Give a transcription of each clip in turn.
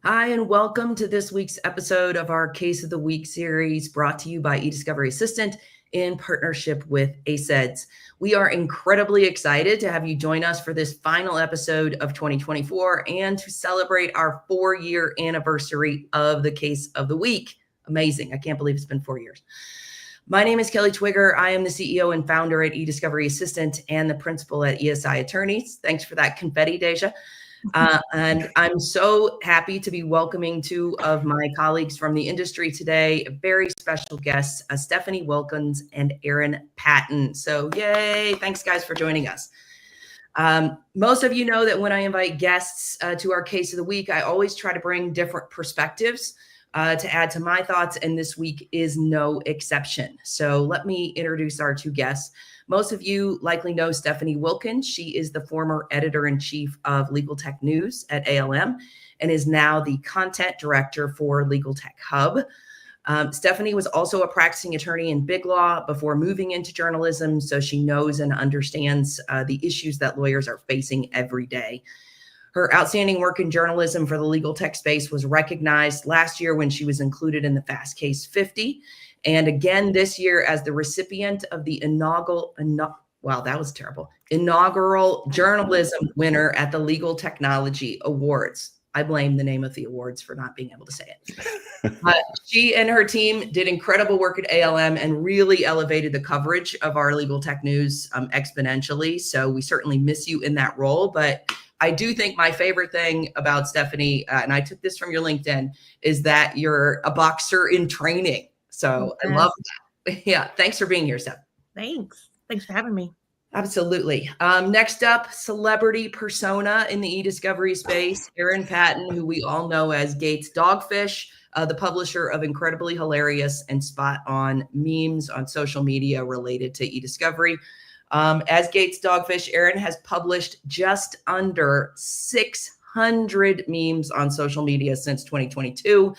Hi, and welcome to this week's episode of our Case of the Week series brought to you by eDiscovery Assistant in partnership with ACEDS. We are incredibly excited to have you join us for this final episode of 2024 and to celebrate our 4-year anniversary of the Case of the Week. Amazing. I can't believe it's been 4 years. My name is Kelly Twigger. I am the CEO and founder at eDiscovery Assistant and the principal at ESI Attorneys. Thanks for that confetti, Deja. And I'm so happy to be welcoming two of my colleagues from the industry today, very special guests, Stephanie Wilkins and Aaron Patton. So yay, thanks guys for joining us. Most of you know that when I invite guests to our Case of the Week, I always try to bring different perspectives to add to my thoughts, and this week is no exception. So let me introduce our two guests. Most of you likely know Stephanie Wilkins. She is the former editor-in-chief of Legaltech News at ALM and is now the content director for Legaltech Hub. Stephanie was also a practicing attorney in big law before moving into journalism, so she knows and understands the issues that lawyers are facing every day. Her outstanding work in journalism for the legal tech space was recognized last year when she was included in the Fast Case 50. And again this year as the recipient of the inaugural journalism winner at the Legal Technology Awards. I blame the name of the awards for not being able to say it. She and her team did incredible work at ALM and really elevated the coverage of our legal tech news exponentially. So we certainly miss you in that role. But I do think my favorite thing about Stephanie, and I took this from your LinkedIn, is that you're a boxer in training. So I love that. Yeah. Thanks for being here, Steph. Thanks for having me. Absolutely. Next up, celebrity persona in the eDiscovery space, Aaron Patton, who we all know as Gates Dogfish, the publisher of incredibly hilarious and spot-on memes on social media related to eDiscovery. As Gates Dogfish, Aaron has published just under 600 memes on social media since 2022.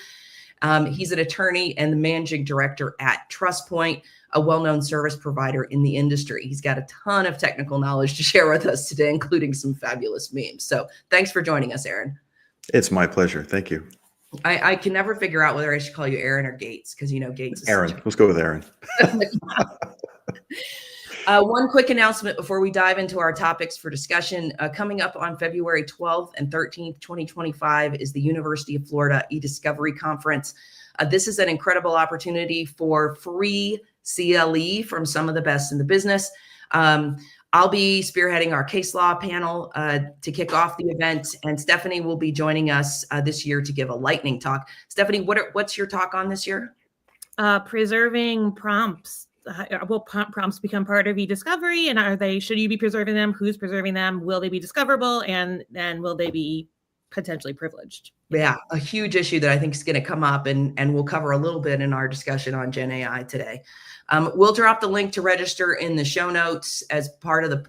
He's an attorney and the managing director at TrustPoint, a well-known service provider in the industry. He's got a ton of technical knowledge to share with us today, including some fabulous memes. So thanks for joining us, Aaron. It's my pleasure. Thank you. I can never figure out whether I should call you Aaron or Gates, because you know Gates is Aaron. Let's go with Aaron. One quick announcement before we dive into our topics for discussion. Coming up on February 12th and 13th, 2025 is the University of Florida eDiscovery Conference. This is an incredible opportunity for free CLE from some of the best in the business. I'll be spearheading our case law panel to kick off the event, and Stephanie will be joining us this year to give a lightning talk. Stephanie, what's your talk on this year? Preserving prompts. Will prompts become part of eDiscovery, and should you be preserving them? Who's preserving them? Will they be discoverable? And then will they be potentially privileged? Yeah, a huge issue that I think is going to come up, and we'll cover a little bit in our discussion on Gen AI today. We'll drop the link to register in the show notes as part of the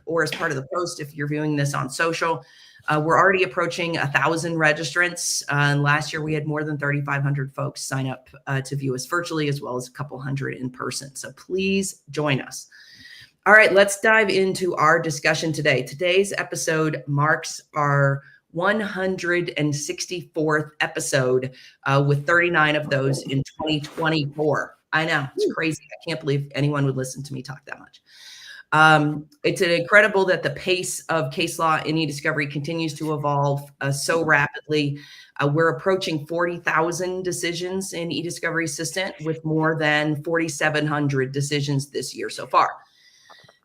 post if you're viewing this on social. We're already approaching 1,000 registrants. And last year we had more than 3,500 folks sign up to view us virtually, as well as a couple hundred in person. So please join us. All right, let's dive into our discussion today. Today's episode marks our 164th episode with 39 of those in 2024. I know, it's crazy. I can't believe anyone would listen to me talk that much. It's incredible that the pace of case law in eDiscovery continues to evolve so rapidly. We're approaching 40,000 decisions in eDiscovery Assistant with more than 4,700 decisions this year so far.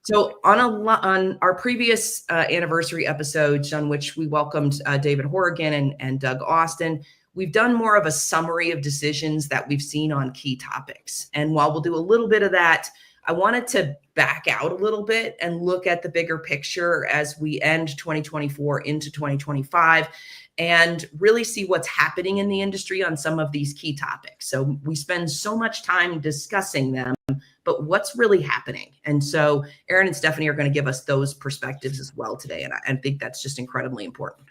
So on our previous anniversary episodes, on which we welcomed David Horrigan and Doug Austin, we've done more of a summary of decisions that we've seen on key topics. And while we'll do a little bit of that, I wanted to back out a little bit and look at the bigger picture as we end 2024 into 2025 and really see what's happening in the industry on some of these key topics. So we spend so much time discussing them, but what's really happening? And so Aaron and Stephanie are going to give us those perspectives as well today. And I think that's just incredibly important.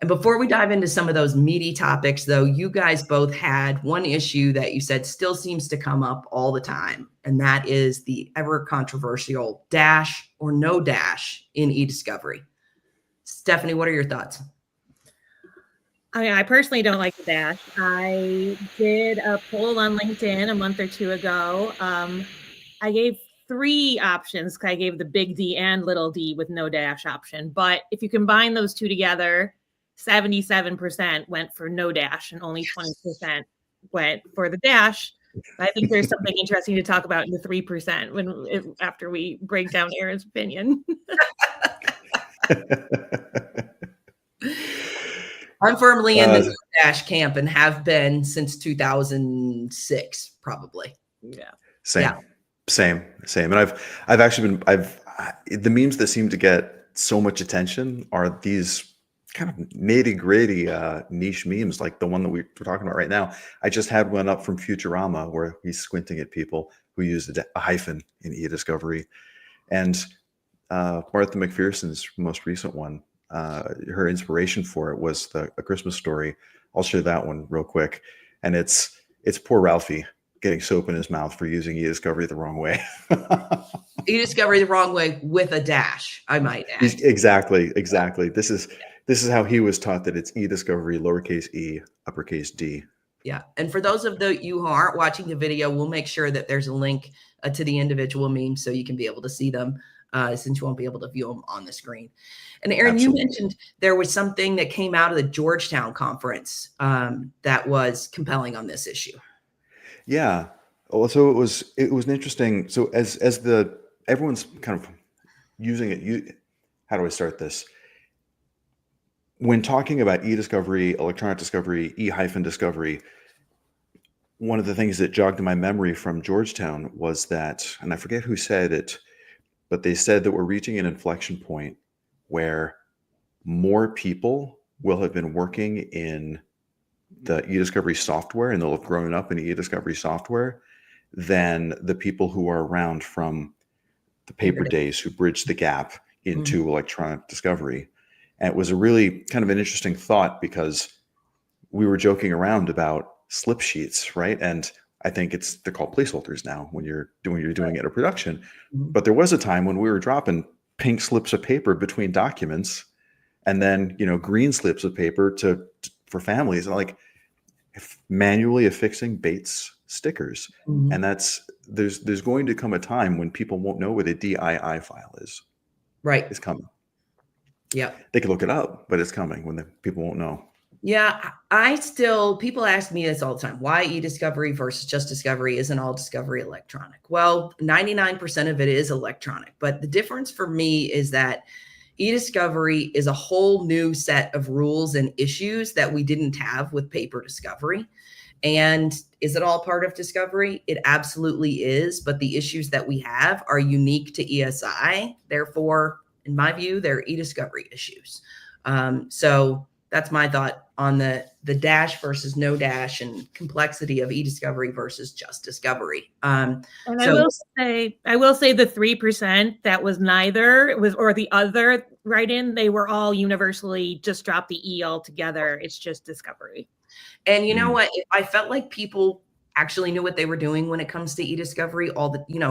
And before we dive into some of those meaty topics, though, you guys both had one issue that you said still seems to come up all the time, and that is the ever controversial dash or no dash in eDiscovery. Stephanie, what are your thoughts? I personally don't like the dash. I did a poll on LinkedIn a month or two ago. I gave 3 options. I gave the big D and little d with no dash option. But if you combine those two together, 77% went for no dash and only 20% went for the dash. I think there's something interesting to talk about in the 3% after we break down Aaron's opinion. I'm firmly in the no dash camp and have been since 2006, probably. Yeah. Same. And I've actually been, the memes that seem to get so much attention are these kind of nitty gritty niche memes, like the one that we're talking about right now. I just had one up from Futurama where he's squinting at people who use a hyphen in eDiscovery. And Martha McPherson's most recent one, her inspiration for it was A Christmas Story. I'll share that one real quick. And it's poor Ralphie getting soap in his mouth for using eDiscovery the wrong way. eDiscovery the wrong way with a dash, I might add. Exactly. This is how he was taught that it's eDiscovery, lowercase e, uppercase D. Yeah. And for those of you who aren't watching the video, we'll make sure that there's a link to the individual memes so you can be able to see them since you won't be able to view them on the screen. And Aaron, Absolutely. You mentioned there was something that came out of the Georgetown conference that was compelling on this issue. Yeah. Well, so it was an interesting. So as everyone's kind of using it, how do I start this? When talking about eDiscovery, electronic discovery, e-discovery, one of the things that jogged in my memory from Georgetown was that, and I forget who said it, but they said that we're reaching an inflection point where more people will have been working in the eDiscovery software and they'll have grown up in eDiscovery software than the people who are around from the paper days who bridged the gap into electronic discovery. And it was a really kind of an interesting thought because we were joking around about slip sheets, right? And I think they're called placeholders now when you're doing it in production. But there was a time when we were dropping pink slips of paper between documents and then, green slips of paper for families, and like manually affixing Bates stickers. And there's going to come a time when people won't know what a DII file is. Right. It's coming. Yeah. They can look it up, but it's coming when people won't know. Yeah. People ask me this all the time. Why eDiscovery versus just discovery? Isn't all discovery electronic? Well, 99% of it is electronic, but the difference for me is that eDiscovery is a whole new set of rules and issues that we didn't have with paper discovery. And is it all part of discovery? It absolutely is. But the issues that we have are unique to ESI. Therefore, in my view, they're eDiscovery issues. So that's my thought on the dash versus no dash and complexity of eDiscovery versus just discovery. I will say the 3% that was neither or the other write-in, they were all universally just drop the E altogether. It's just discovery. And you know what? I felt like people actually knew what they were doing when it comes to eDiscovery,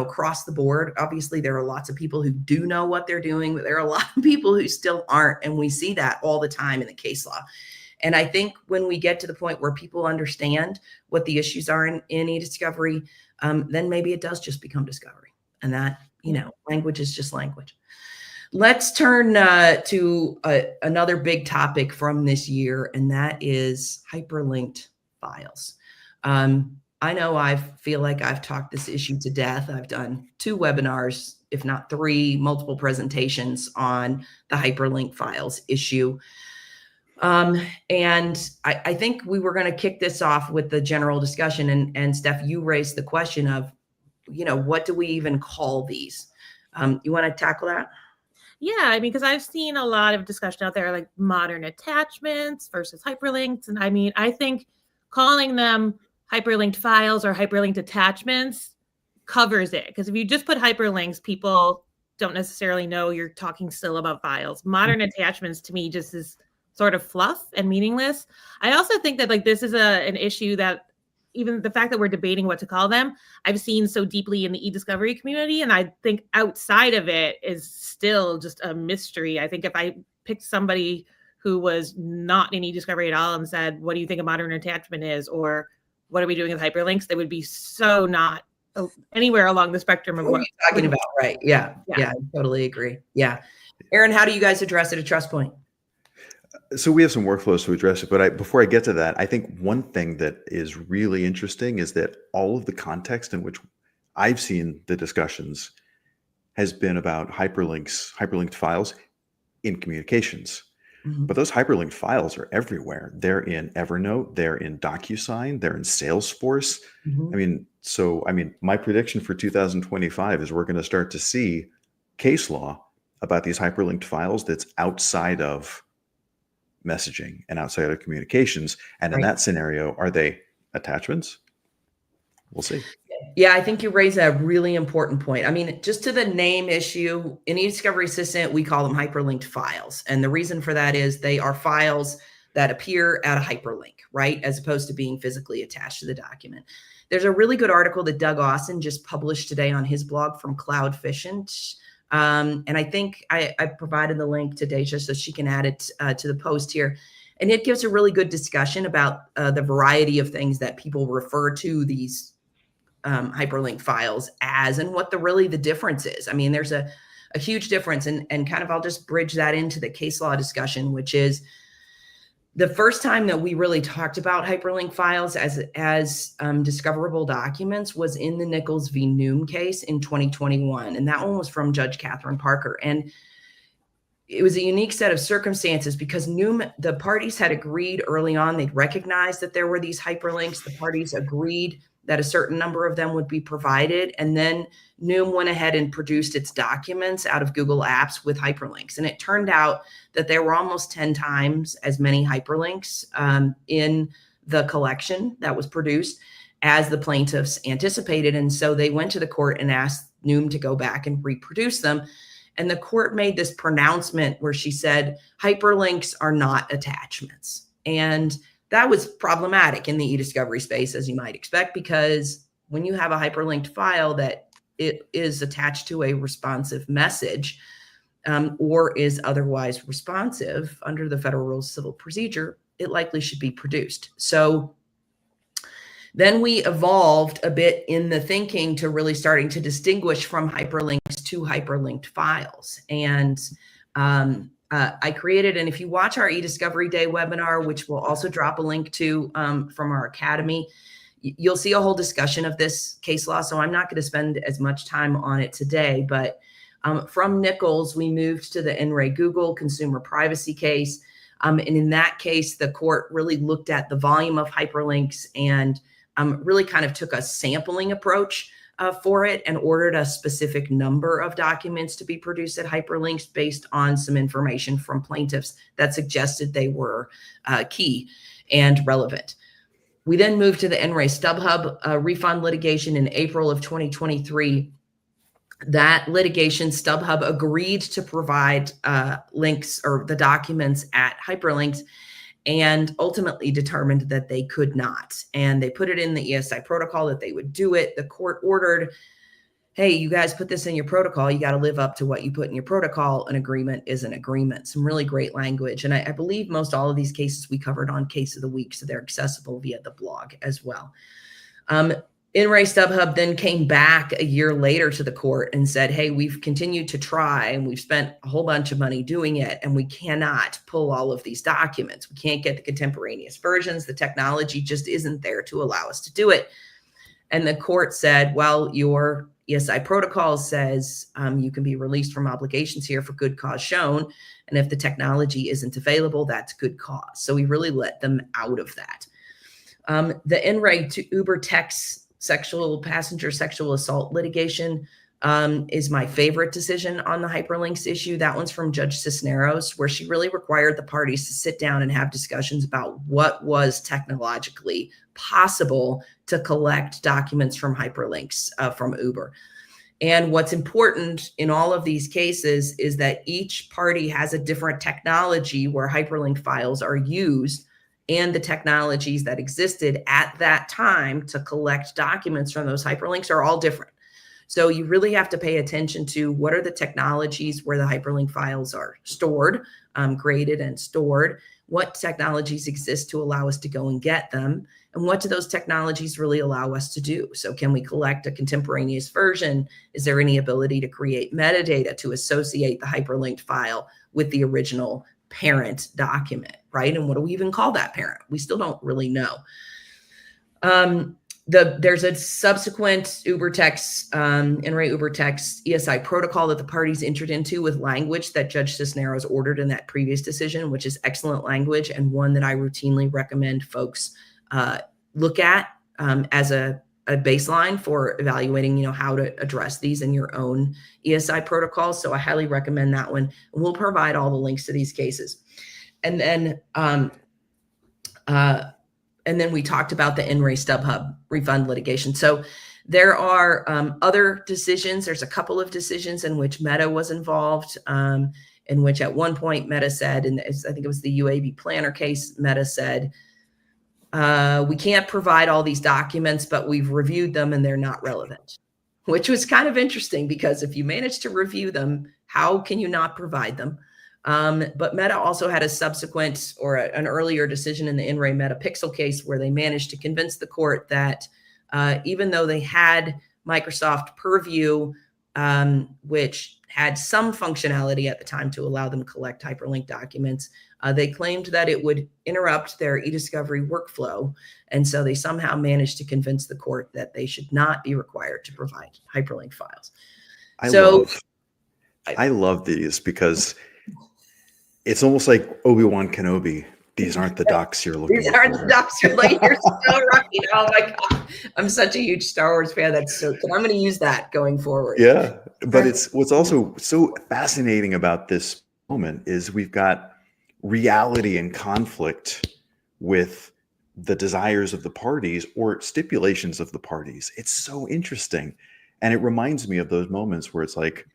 across the board. Obviously, there are lots of people who do know what they're doing, but there are a lot of people who still aren't. And we see that all the time in the case law. And I think when we get to the point where people understand what the issues are in eDiscovery, then maybe it does just become discovery. And that, language is just language. Let's turn to another big topic from this year, and that is hyperlinked files. I know I feel like I've talked this issue to death. I've done 2 webinars, if not 3, multiple presentations on the hyperlink files issue. And I think we were going to kick this off with the general discussion. And Steph, you raised the question of, what do we even call these? You want to tackle that? Yeah, because I've seen a lot of discussion out there, like modern attachments versus hyperlinks. And I think calling them hyperlinked files or hyperlinked attachments covers it. Because if you just put hyperlinks, people don't necessarily know you're talking still about files. Modern attachments to me just is sort of fluff and meaningless. I also think that this is an issue that even the fact that we're debating what to call them, I've seen so deeply in the eDiscovery community. And I think outside of it is still just a mystery. I think if I picked somebody who was not in eDiscovery at all and said, what do you think a modern attachment is? Or what are we doing with hyperlinks? They would be so not anywhere along the spectrum of What are what you talking about, right? Yeah, I totally agree. Yeah. Aaron, how do you guys address it at TrustPoint? So we have some workflows to address it, but before I get to that, I think one thing that is really interesting is that all of the context in which I've seen the discussions has been about hyperlinked files in communications. Mhm. But those hyperlinked files are everywhere. They're in Evernote, they're in DocuSign, they're in Salesforce. Mhm. My prediction for 2025 is we're going to start to see case law about these hyperlinked files that's outside of messaging and outside of communications. And in Right. that scenario, are they attachments? We'll see. Yeah, I think you raise a really important point. I mean, just to the name issue, in eDiscovery Assistant, we call them hyperlinked files. And the reason for that is they are files that appear at a hyperlink, right? As opposed to being physically attached to the document. There's a really good article that Doug Austin just published today on his blog from Cloudfishent. And I think I provided the link to Deja so she can add it to the post here. And it gives a really good discussion about the variety of things that people refer to these hyperlink files as, and what the difference is. I mean, there's a huge difference, and kind of I'll just bridge that into the case law discussion, which is the first time that we really talked about hyperlink files as discoverable documents was in the Nichols v. Noom case in 2021, and that one was from Judge Catherine Parker. And it was a unique set of circumstances because Noom, the parties had agreed early on, they'd recognized that there were these hyperlinks. The parties agreed that a certain number of them would be provided. And then Noom went ahead and produced its documents out of Google Apps with hyperlinks. And it turned out that there were almost 10 times as many hyperlinks in the collection that was produced as the plaintiffs anticipated. And so they went to the court and asked Noom to go back and reproduce them. And the court made this pronouncement where she said, hyperlinks are not attachments. And that was problematic in the eDiscovery space, as you might expect, because when you have a hyperlinked file that it is attached to a responsive message or is otherwise responsive under the Federal Rules of Civil Procedure, it likely should be produced. So then we evolved a bit in the thinking to really starting to distinguish from hyperlinks to hyperlinked files. And I created, and if you watch our eDiscovery Day webinar, which we'll also drop a link to from our academy, you'll see a whole discussion of this case law. So I'm not going to spend as much time on it today, but from Nichols, we moved to the NRA Google consumer privacy case. And in that case, the court really looked at the volume of hyperlinks and really kind of took a sampling approach for it and ordered a specific number of documents to be produced at hyperlinks based on some information from plaintiffs that suggested they were key and relevant. We then moved to the NRA StubHub refund litigation in April of 2023. That litigation, StubHub agreed to provide links or the documents at hyperlinks and ultimately determined that they could not. And they put it in the ESI protocol that they would do it. The court ordered, hey, you guys put this in your protocol. You got to live up to what you put in your protocol. An agreement is an agreement. Some really great language. And I believe most all of these cases we covered on Case of the Week, so they're accessible via the blog as well. NRA StubHub then came back a year later to the court and said, hey, we've continued to try and we've spent a whole bunch of money doing it, and we cannot pull all of these documents. We can't get the contemporaneous versions. The technology just isn't there to allow us to do it. And the court said, well, your ESI protocol says you can be released from obligations here for good cause shown. And if the technology isn't available, that's good cause. So we really let them out of that. The NRA to Uber Tech's passenger sexual assault litigation is my favorite decision on the hyperlinks issue. That one's from Judge Cisneros, where she really required the parties to sit down and have discussions about what was technologically possible to collect documents from hyperlinks from Uber. And what's important in all of these cases is that each party has a different technology where hyperlink files are used, and the technologies that existed at that time to collect documents from those hyperlinks are all different. So you really have to pay attention to what are the technologies where the hyperlink files are stored graded and stored, what technologies exist to allow us to go and get them, and what do those technologies really allow us to do? So can we collect a contemporaneous version? Is there any ability to create metadata to associate the hyperlinked file with the original parent document, right? And what do we even call that parent? We still don't really know. There's a subsequent UberText, NRA UberText ESI protocol that the parties entered into with language that Judge Cisneros ordered in that previous decision, which is excellent language and one that I routinely recommend folks look at as a baseline for evaluating, how to address these in your own ESI protocols. So I highly recommend that one. And we'll provide all the links to these cases. And then we talked about the NRA StubHub refund litigation. So there are other decisions. There's a couple of decisions in which Meta was involved, in which at one point Meta said, and I think it was the UAB planner case, Meta said, we can't provide all these documents, but we've reviewed them and they're not relevant, which was kind of interesting because if you manage to review them, how can you not provide them? But Meta also had a subsequent or an earlier decision in the NRA Meta Pixel case where they managed to convince the court that even though they had Microsoft Purview, which had some functionality at the time to allow them to collect hyperlinked documents, they claimed that it would interrupt their eDiscovery workflow. And so they somehow managed to convince the court that they should not be required to provide hyperlinked files. I love these because it's almost like Obi-Wan Kenobi. These aren't the docs you're looking for. These aren't the docs you're looking for. You're so right. Oh my God. I'm such a huge Star Wars fan. That's so cool. I'm going to use that going forward. Yeah. But what's also so fascinating about this moment is we've got reality and conflict with the desires of the parties or stipulations of the parties. It's so interesting. And it reminds me of those moments where it's like,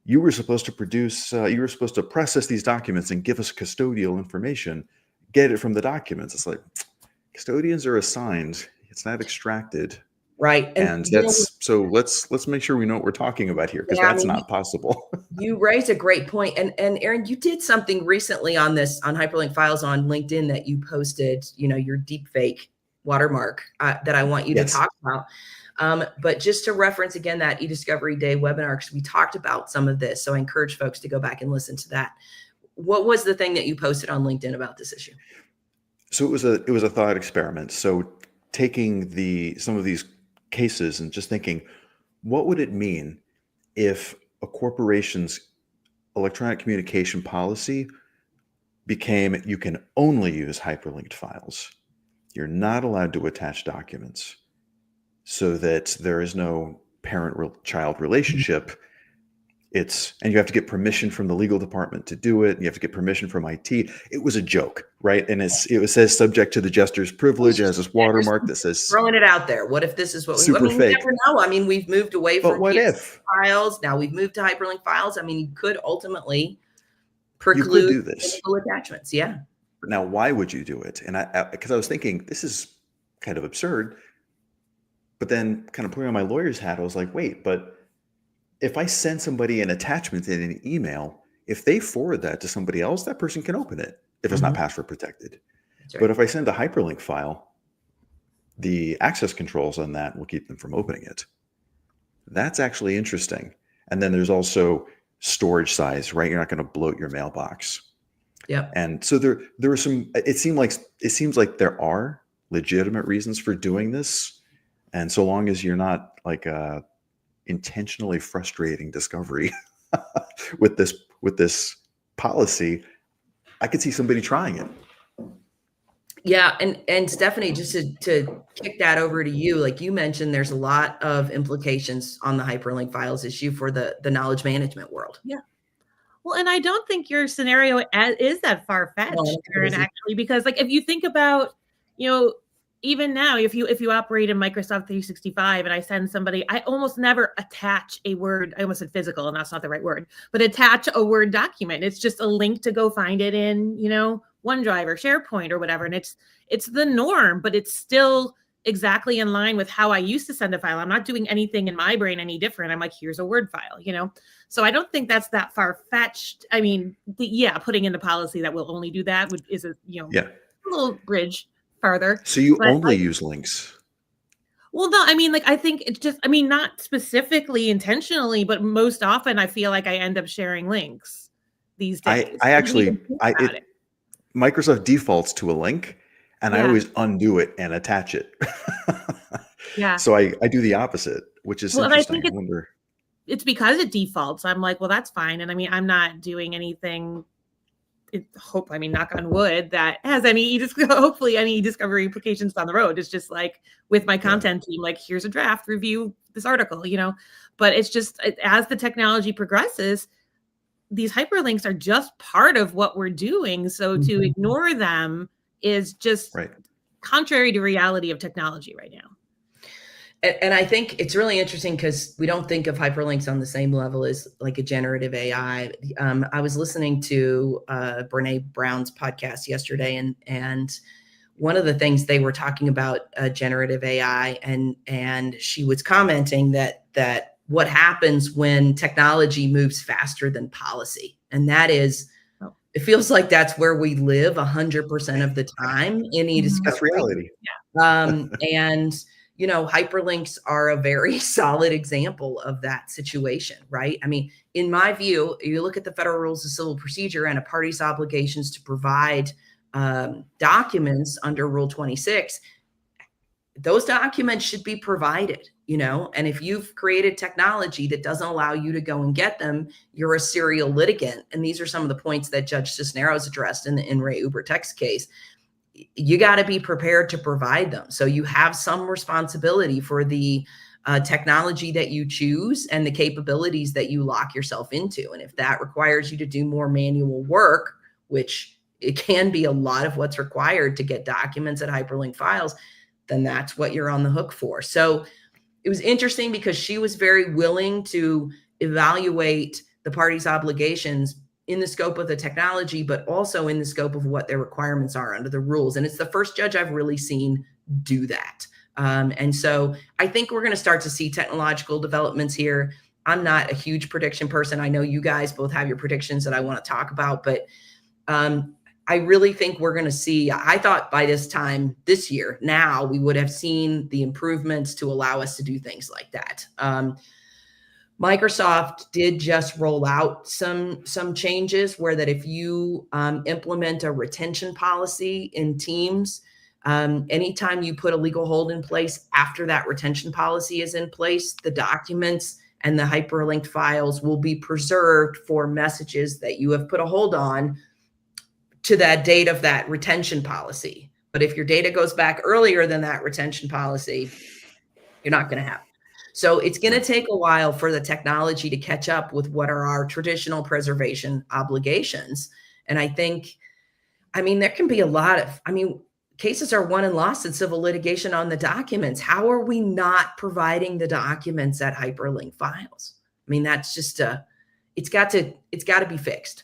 you were supposed to process these documents and give us custodial information, get it from the documents. It's like custodians are assigned. It's not extracted. Right. And so let's make sure we know what we're talking about here, because that's not possible. You raise a great point. And Aaron, you did something recently on hyperlink files on LinkedIn that you posted, your deep fake watermark that I want you to talk about. But just to reference again, that eDiscovery Day webinar, because we talked about some of this. So I encourage folks to go back and listen to that. What was the thing that you posted on LinkedIn about this issue? So it was a thought experiment. So taking some of these cases and just thinking, what would it mean if a corporation's electronic communication policy became, you can only use hyperlinked files. You're not allowed to attach documents, so that there is no parent-child relationship. And you have to get permission from the legal department to do it. And you have to get permission from IT. It was a joke, right? And it says subject to the jester's privilege. It has this watermark that says throwing it out there. What if this is what super fake? We never know. I mean, we've moved away from what if files. Now we've moved to hyperlink files. I mean, you could ultimately preclude physical attachments. Yeah. Now, why would you do it? And because I was thinking, this is kind of absurd. But then kind of putting on my lawyer's hat, I was like, wait, but if I send somebody an attachment in an email, if they forward that to somebody else, that person can open it if it's not password protected. Right. But if I send a hyperlink file, the access controls on that will keep them from opening it. That's actually interesting. And then there's also storage size, right? You're not going to bloat your mailbox. Yeah. And so there were some, it seems like there are legitimate reasons for doing this. And so long as you're not like intentionally frustrating discovery with this policy, I could see somebody trying it. Yeah. And Stephanie, just to kick that over to you, like you mentioned, there's a lot of implications on the hyperlink files issue for the knowledge management world. Yeah. Well, and I don't think your scenario is that far-fetched, Aaron, actually, because like if you think about, even now, if you operate in Microsoft 365 and I send somebody, I almost never attach a Word. I almost said physical, and that's not the right word, but attach a Word document. It's just a link to go find it in, OneDrive or SharePoint or whatever. And it's the norm, but it's still exactly in line with how I used to send a file. I'm not doing anything in my brain any different. I'm like, here's a Word file, So I don't think that's that far fetched. I mean, putting in the policy that will only do that is a little bridge farther. So you But only use links. Well, no, I mean, I think it's just, not specifically intentionally, but most often I feel like I end up sharing links these days. Microsoft defaults to a link, and I always undo it and attach it. Yeah. So I do the opposite, which is interesting. I wonder. It's because it defaults. I'm like, well, that's fine. And I'm not doing anything. Knock on wood, that has hopefully any eDiscovery implications down the road. It's just like with my content team, like, here's a draft, review this article, but it's just, as the technology progresses, these hyperlinks are just part of what we're doing. So to ignore them is just contrary to reality of technology right now. And I think it's really interesting because we don't think of hyperlinks on the same level as like a generative AI. I was listening to Brene Brown's podcast yesterday, and one of the things they were talking about generative AI, and she was commenting that what happens when technology moves faster than policy, and that is, it feels like that's where we live 100% of the time in eDiscovery. That's reality. And hyperlinks are a very solid example of that situation, right? I mean, in my view, you look at the Federal Rules of Civil Procedure and a party's obligations to provide documents under Rule 26, those documents should be provided, and if you've created technology that doesn't allow you to go and get them, you're a serial litigant. And these are some of the points that Judge Cisneros addressed in the In Re Ubertex case. You got to be prepared to provide them. So you have some responsibility for the technology that you choose and the capabilities that you lock yourself into. And if that requires you to do more manual work, which it can be a lot of what's required to get documents at hyperlink files, then that's what you're on the hook for. So it was interesting because she was very willing to evaluate the party's obligations in the scope of the technology, but also in the scope of what their requirements are under the rules. And it's the first judge I've really seen do that. And so I think we're going to start to see technological developments here. I'm not a huge prediction person. I know you guys both have your predictions that I want to talk about, but I really think we're going to see, I thought by this time this year, now we would have seen the improvements to allow us to do things like that. Microsoft did just roll out some changes where that if you implement a retention policy in Teams, anytime you put a legal hold in place after that retention policy is in place, the documents and the hyperlinked files will be preserved for messages that you have put a hold on to that date of that retention policy. But if your data goes back earlier than that retention policy, you're not going to have it. So it's going to take a while for the technology to catch up with what are our traditional preservation obligations. And I think, there can be a lot of, cases are won and lost in civil litigation on the documents. How are we not providing the documents at hyperlink files? That's just it's got to be fixed.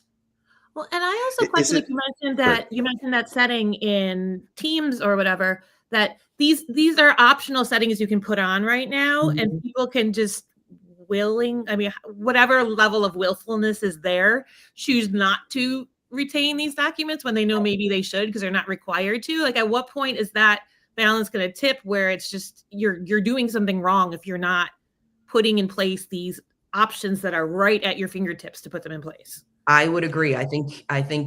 Well, and I also question if you mentioned that setting in Teams or whatever, that these are optional settings you can put on right now, and people can just whatever level of willfulness is there, choose not to retain these documents when they know maybe they should because they're not required to. Like, at what point is that balance going to tip where it's just you're doing something wrong if you're not putting in place these options that are right at your fingertips to put them in place? I would agree. I think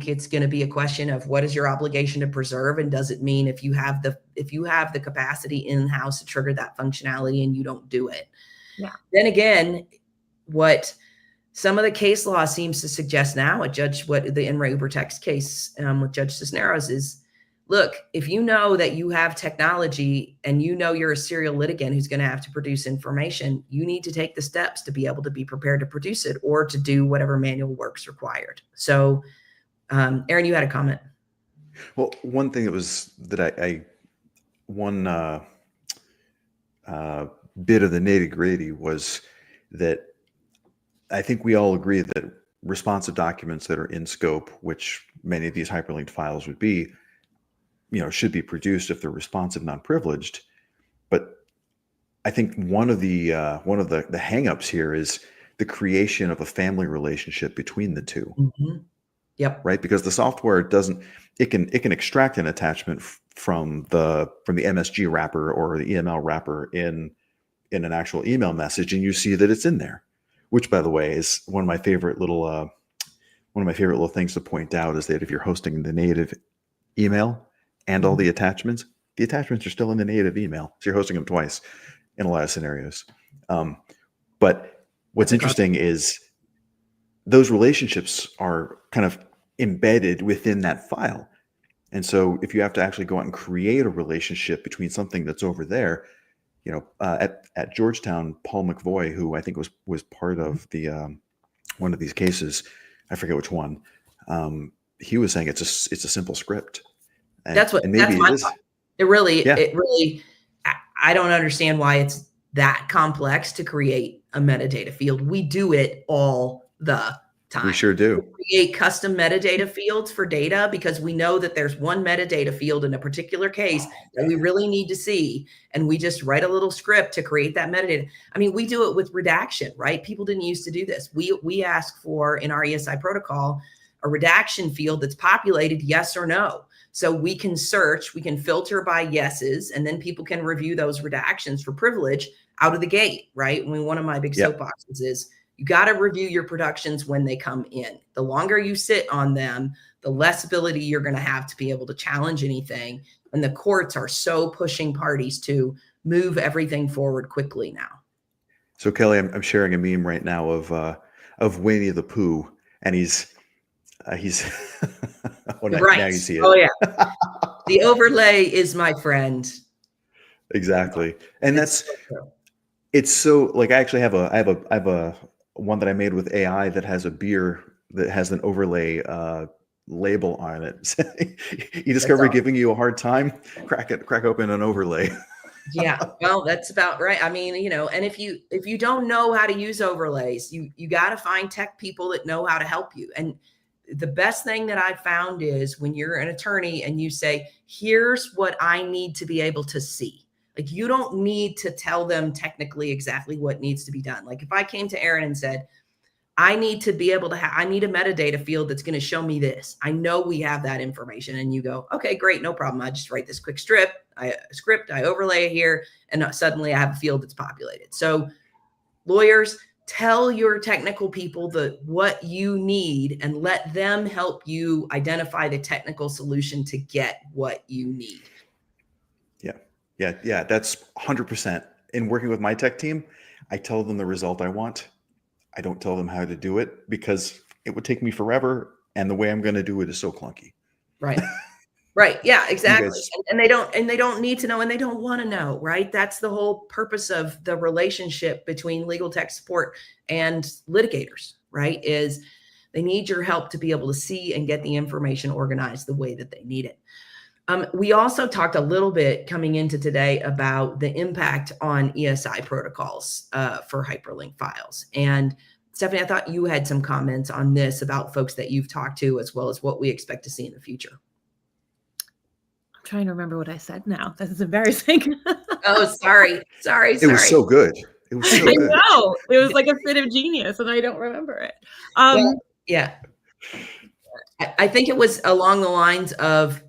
it's going to be a question of what is your obligation to preserve, and does it mean if you have the capacity in-house to trigger that functionality and you don't do it? Yeah. Then again, what some of the case law seems to suggest now, what the In Re Ubertex case with Judge Cisneros is, look, if you know that you have technology and you know you're a serial litigant who's going to have to produce information, you need to take the steps to be able to be prepared to produce it or to do whatever manual work's required. So, Aaron, you had a comment. Well, one thing one bit of the nitty-gritty was that I think we all agree that responsive documents that are in scope, which many of these hyperlinked files would be, should be produced if they're responsive, non-privileged. I think one of the hangups here is the creation of a family relationship between the two, Mhm. Yep. right? Because the software doesn't, it can extract an attachment from the MSG wrapper or the EML wrapper in an actual email message, and you see that it's in there. Which, by the way, is one of my favorite little things to point out is that if you're hosting the native email and all the attachments are still in the native email, so you're hosting them twice in a lot of scenarios. But what's interesting is those relationships are kind of embedded within that file. And so if you have to actually go out and create a relationship between something that's over there, at Georgetown, Paul McVoy, who I think was part of the one of these cases, I forget which one, he was saying it's a simple script. That's my thought. It really, I don't understand why it's that complex to create a metadata field. We do it all the time. We sure do. We create custom metadata fields for data because we know that there's one metadata field in a particular case that we really need to see. And we just write a little script to create that metadata. I mean, we do it with redaction, right? People didn't used to do this. We ask for, in our ESI protocol, a redaction field that's populated yes or no. So we can search, we can filter by yeses, and then people can review those redactions for privilege out of the gate, right? I mean, one of my big soapboxes is you got to review your productions when they come in. The longer you sit on them, the less ability you're going to have to be able to challenge anything. And the courts are so pushing parties to move everything forward quickly now. So Kelly, I'm sharing a meme right now of Winnie the Pooh, and he's right. Now you see it. Oh yeah. The overlay is my friend. Exactly. And it's so like, I actually have a one that I made with AI that has a beer that has an overlay label on it. eDiscovery giving you a hard time, crack open an overlay. Yeah, well, that's about right. I mean, and if you don't know how to use overlays, you got to find tech people that know how to help you. And the best thing that I found is when you're an attorney and you say, here's what I need to be able to see. Like, you don't need to tell them technically exactly what needs to be done. Like, if I came to Aaron and said, I need to be able to I need a metadata field that's going to show me this. I know we have that information. And you go, okay, great. No problem. I just write this quick script, I overlay it here, and suddenly I have a field that's populated. So lawyers, tell your technical people what you need and let them help you identify the technical solution to get what you need. Yeah. That's 100%. In working with my tech team, I tell them the result I want. I don't tell them how to do it because it would take me forever. And the way I'm going to do it is so clunky. Right. Right. Yeah, exactly. And they don't need to know, and they don't want to know, right? That's the whole purpose of the relationship between legal tech support and litigators, right? Is they need your help to be able to see and get the information organized the way that they need it. We also talked a little bit coming into today about the impact on ESI protocols for hyperlink files. And Stephanie, I thought you had some comments on this about folks that you've talked to, as well as what we expect to see in the future. I'm trying to remember what I said now. This is embarrassing. Oh, sorry. It was so good. It was so good. I know. It was like a fit of genius, and I don't remember it. Well, yeah. I think it was along the lines of,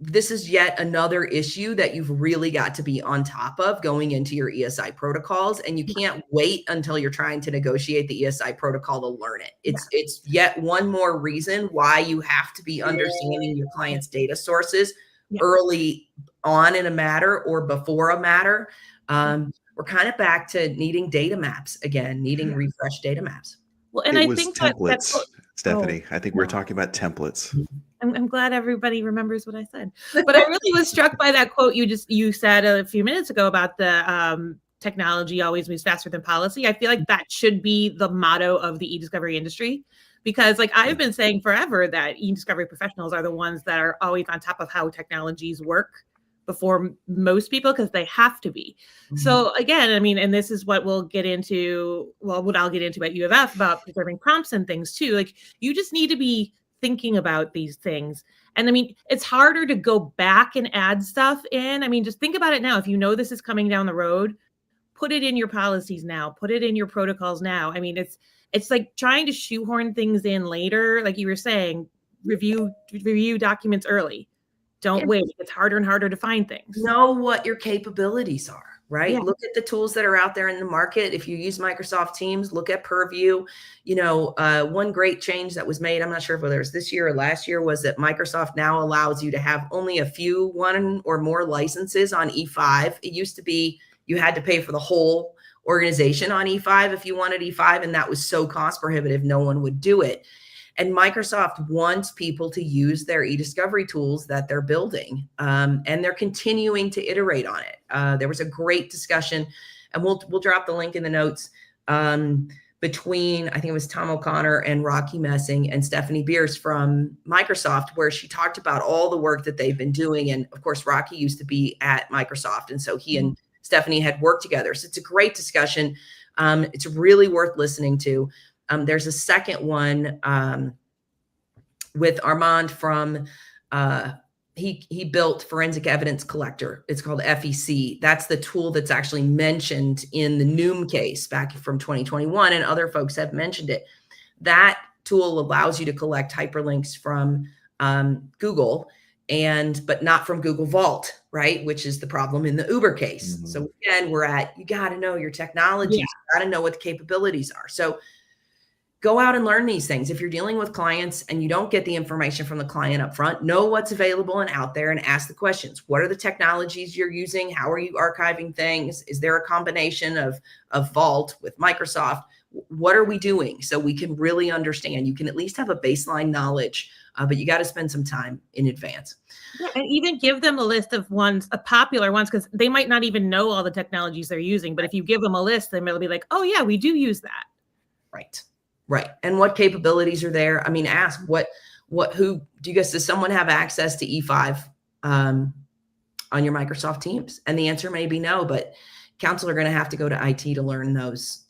this is yet another issue that you've really got to be on top of going into your ESI protocols. And you can't wait until you're trying to negotiate the ESI protocol to learn it. It's yet one more reason why you have to be understanding your client's data sources early on in a matter or before a matter. We're kind of back to needing data maps again, needing refreshed data maps. Well, and I think templates, Stephanie. I think we're talking about templates. I'm glad everybody remembers what I said, but I really was struck by that quote you said a few minutes ago about the technology always moves faster than policy. I feel like that should be the motto of the eDiscovery industry, because like I've been saying forever that eDiscovery professionals are the ones that are always on top of how technologies work before most people, because they have to be. Mm-hmm. So again, I mean, and this is what we'll get into, what I'll get into at U of F about preserving prompts and things too. Like, you just need to be thinking about these things. And I mean, it's harder to go back and add stuff in. I mean, just think about it now. If you know this is coming down the road, put it in your policies now, put it in your protocols now. I mean, it's like trying to shoehorn things in later. Like you were saying, review documents early. Don't wait. It's harder and harder to find things. Know what your capabilities are, right? Yeah. Look at the tools that are out there in the market. If you use Microsoft Teams, look at Purview. You know, one great change that was made, I'm not sure whether it was this year or last year, was that Microsoft now allows you to have only a few, one or more licenses on E5. It used to be you had to pay for the whole organization on E5 if you wanted E5, and that was so cost prohibitive, no one would do it. And Microsoft wants people to use their eDiscovery tools that they're building, and they're continuing to iterate on it. There was a great discussion, and we'll drop the link in the notes, between, I think it was Tom O'Connor and Rocky Messing and Stephanie Beers from Microsoft, where she talked about all the work that they've been doing. And of course, Rocky used to be at Microsoft, and so he and Stephanie had worked together. So it's a great discussion. It's really worth listening to. There's a second one with Armand from, he built Forensic Evidence Collector. It's called FEC. That's the tool that's actually mentioned in the Noom case back from 2021, and other folks have mentioned it. That tool allows you to collect hyperlinks from Google, but not from Google Vault, right? Which is the problem in the Uber case. Mm-hmm. So again, you got to know your technology. You got to know what the capabilities are. So go out and learn these things. If you're dealing with clients and you don't get the information from the client up front, know what's available and out there and ask the questions. What are the technologies you're using? How are you archiving things? Is there a combination of Vault with Microsoft? What are we doing? So we can really understand. You can at least have a baseline knowledge, but you got to spend some time in advance. Yeah, and even give them a list of popular ones, because they might not even know all the technologies they're using. But if you give them a list, then they'll be like, oh yeah, we do use that. Right. And what capabilities are there? I mean, ask does someone have access to E5 on your Microsoft Teams? And the answer may be no, but counsel are going to have to go to IT to learn those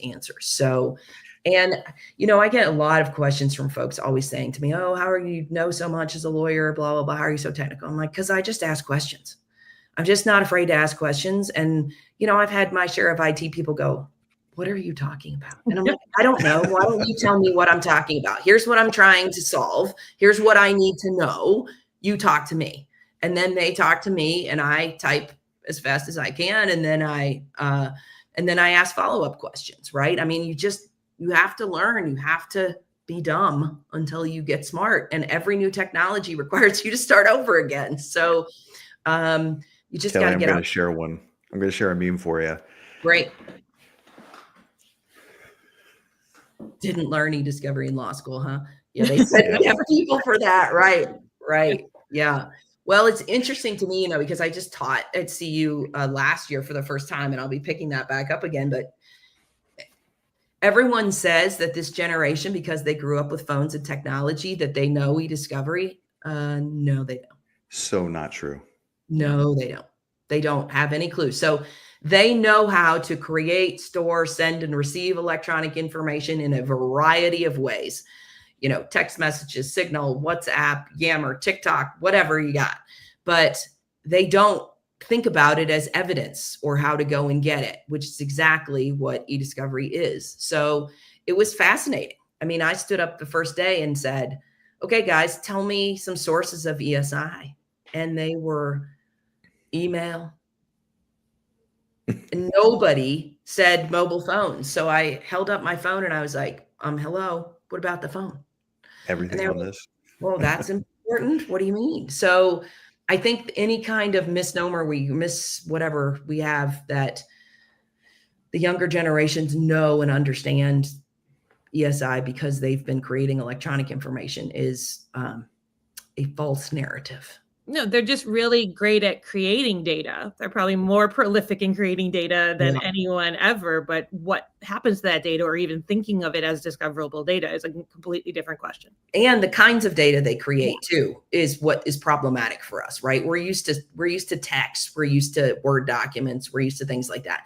answers. So, and, you know, I get a lot of questions from folks always saying to me, oh, how are you know so much as a lawyer, blah, blah, blah. How are you so technical? I'm like, because I just ask questions. I'm just not afraid to ask questions. And, you know, I've had my share of IT people go, what are you talking about? And I'm like, I don't know. Why don't you tell me what I'm talking about? Here's what I'm trying to solve. Here's what I need to know. You talk to me. And then they talk to me and I type as fast as I can. And then I ask follow-up questions, right? I mean, you have to learn. You have to be dumb until you get smart. And every new technology requires you to start over again. So you just got to get out. I'm going to share one. I'm going to share a meme for you. Great. Didn't learn eDiscovery in law school, huh? Yeah, they said we have people for that. Right. Yeah. Well, it's interesting to me, you know, because I just taught at CU last year for the first time, and I'll be picking that back up again. But everyone says that this generation, because they grew up with phones and technology, that they know eDiscovery. No, they don't. So not true. No, they don't. They don't have any clue. So they know how to create, store, send, and receive electronic information in a variety of ways. You know, text messages, Signal, WhatsApp, Yammer, TikTok, whatever you got. But they don't think about it as evidence or how to go and get it, which is exactly what eDiscovery is. So it was fascinating. I mean, I stood up the first day and said, okay, guys, tell me some sources of ESI. And they were email. And nobody said mobile phones. So I held up my phone and I was like, hello, what about the phone? Everything on this. Well, that's important. What do you mean? So I think any kind of misnomer we miss, whatever we have, that the younger generations know and understand ESI because they've been creating electronic information is a false narrative. No, they're just really great at creating data. They're probably more prolific in creating data than anyone ever. But what happens to that data, or even thinking of it as discoverable data, is a completely different question. And the kinds of data they create too is what is problematic for us, right? We're used to text, we're used to Word documents, we're used to things like that.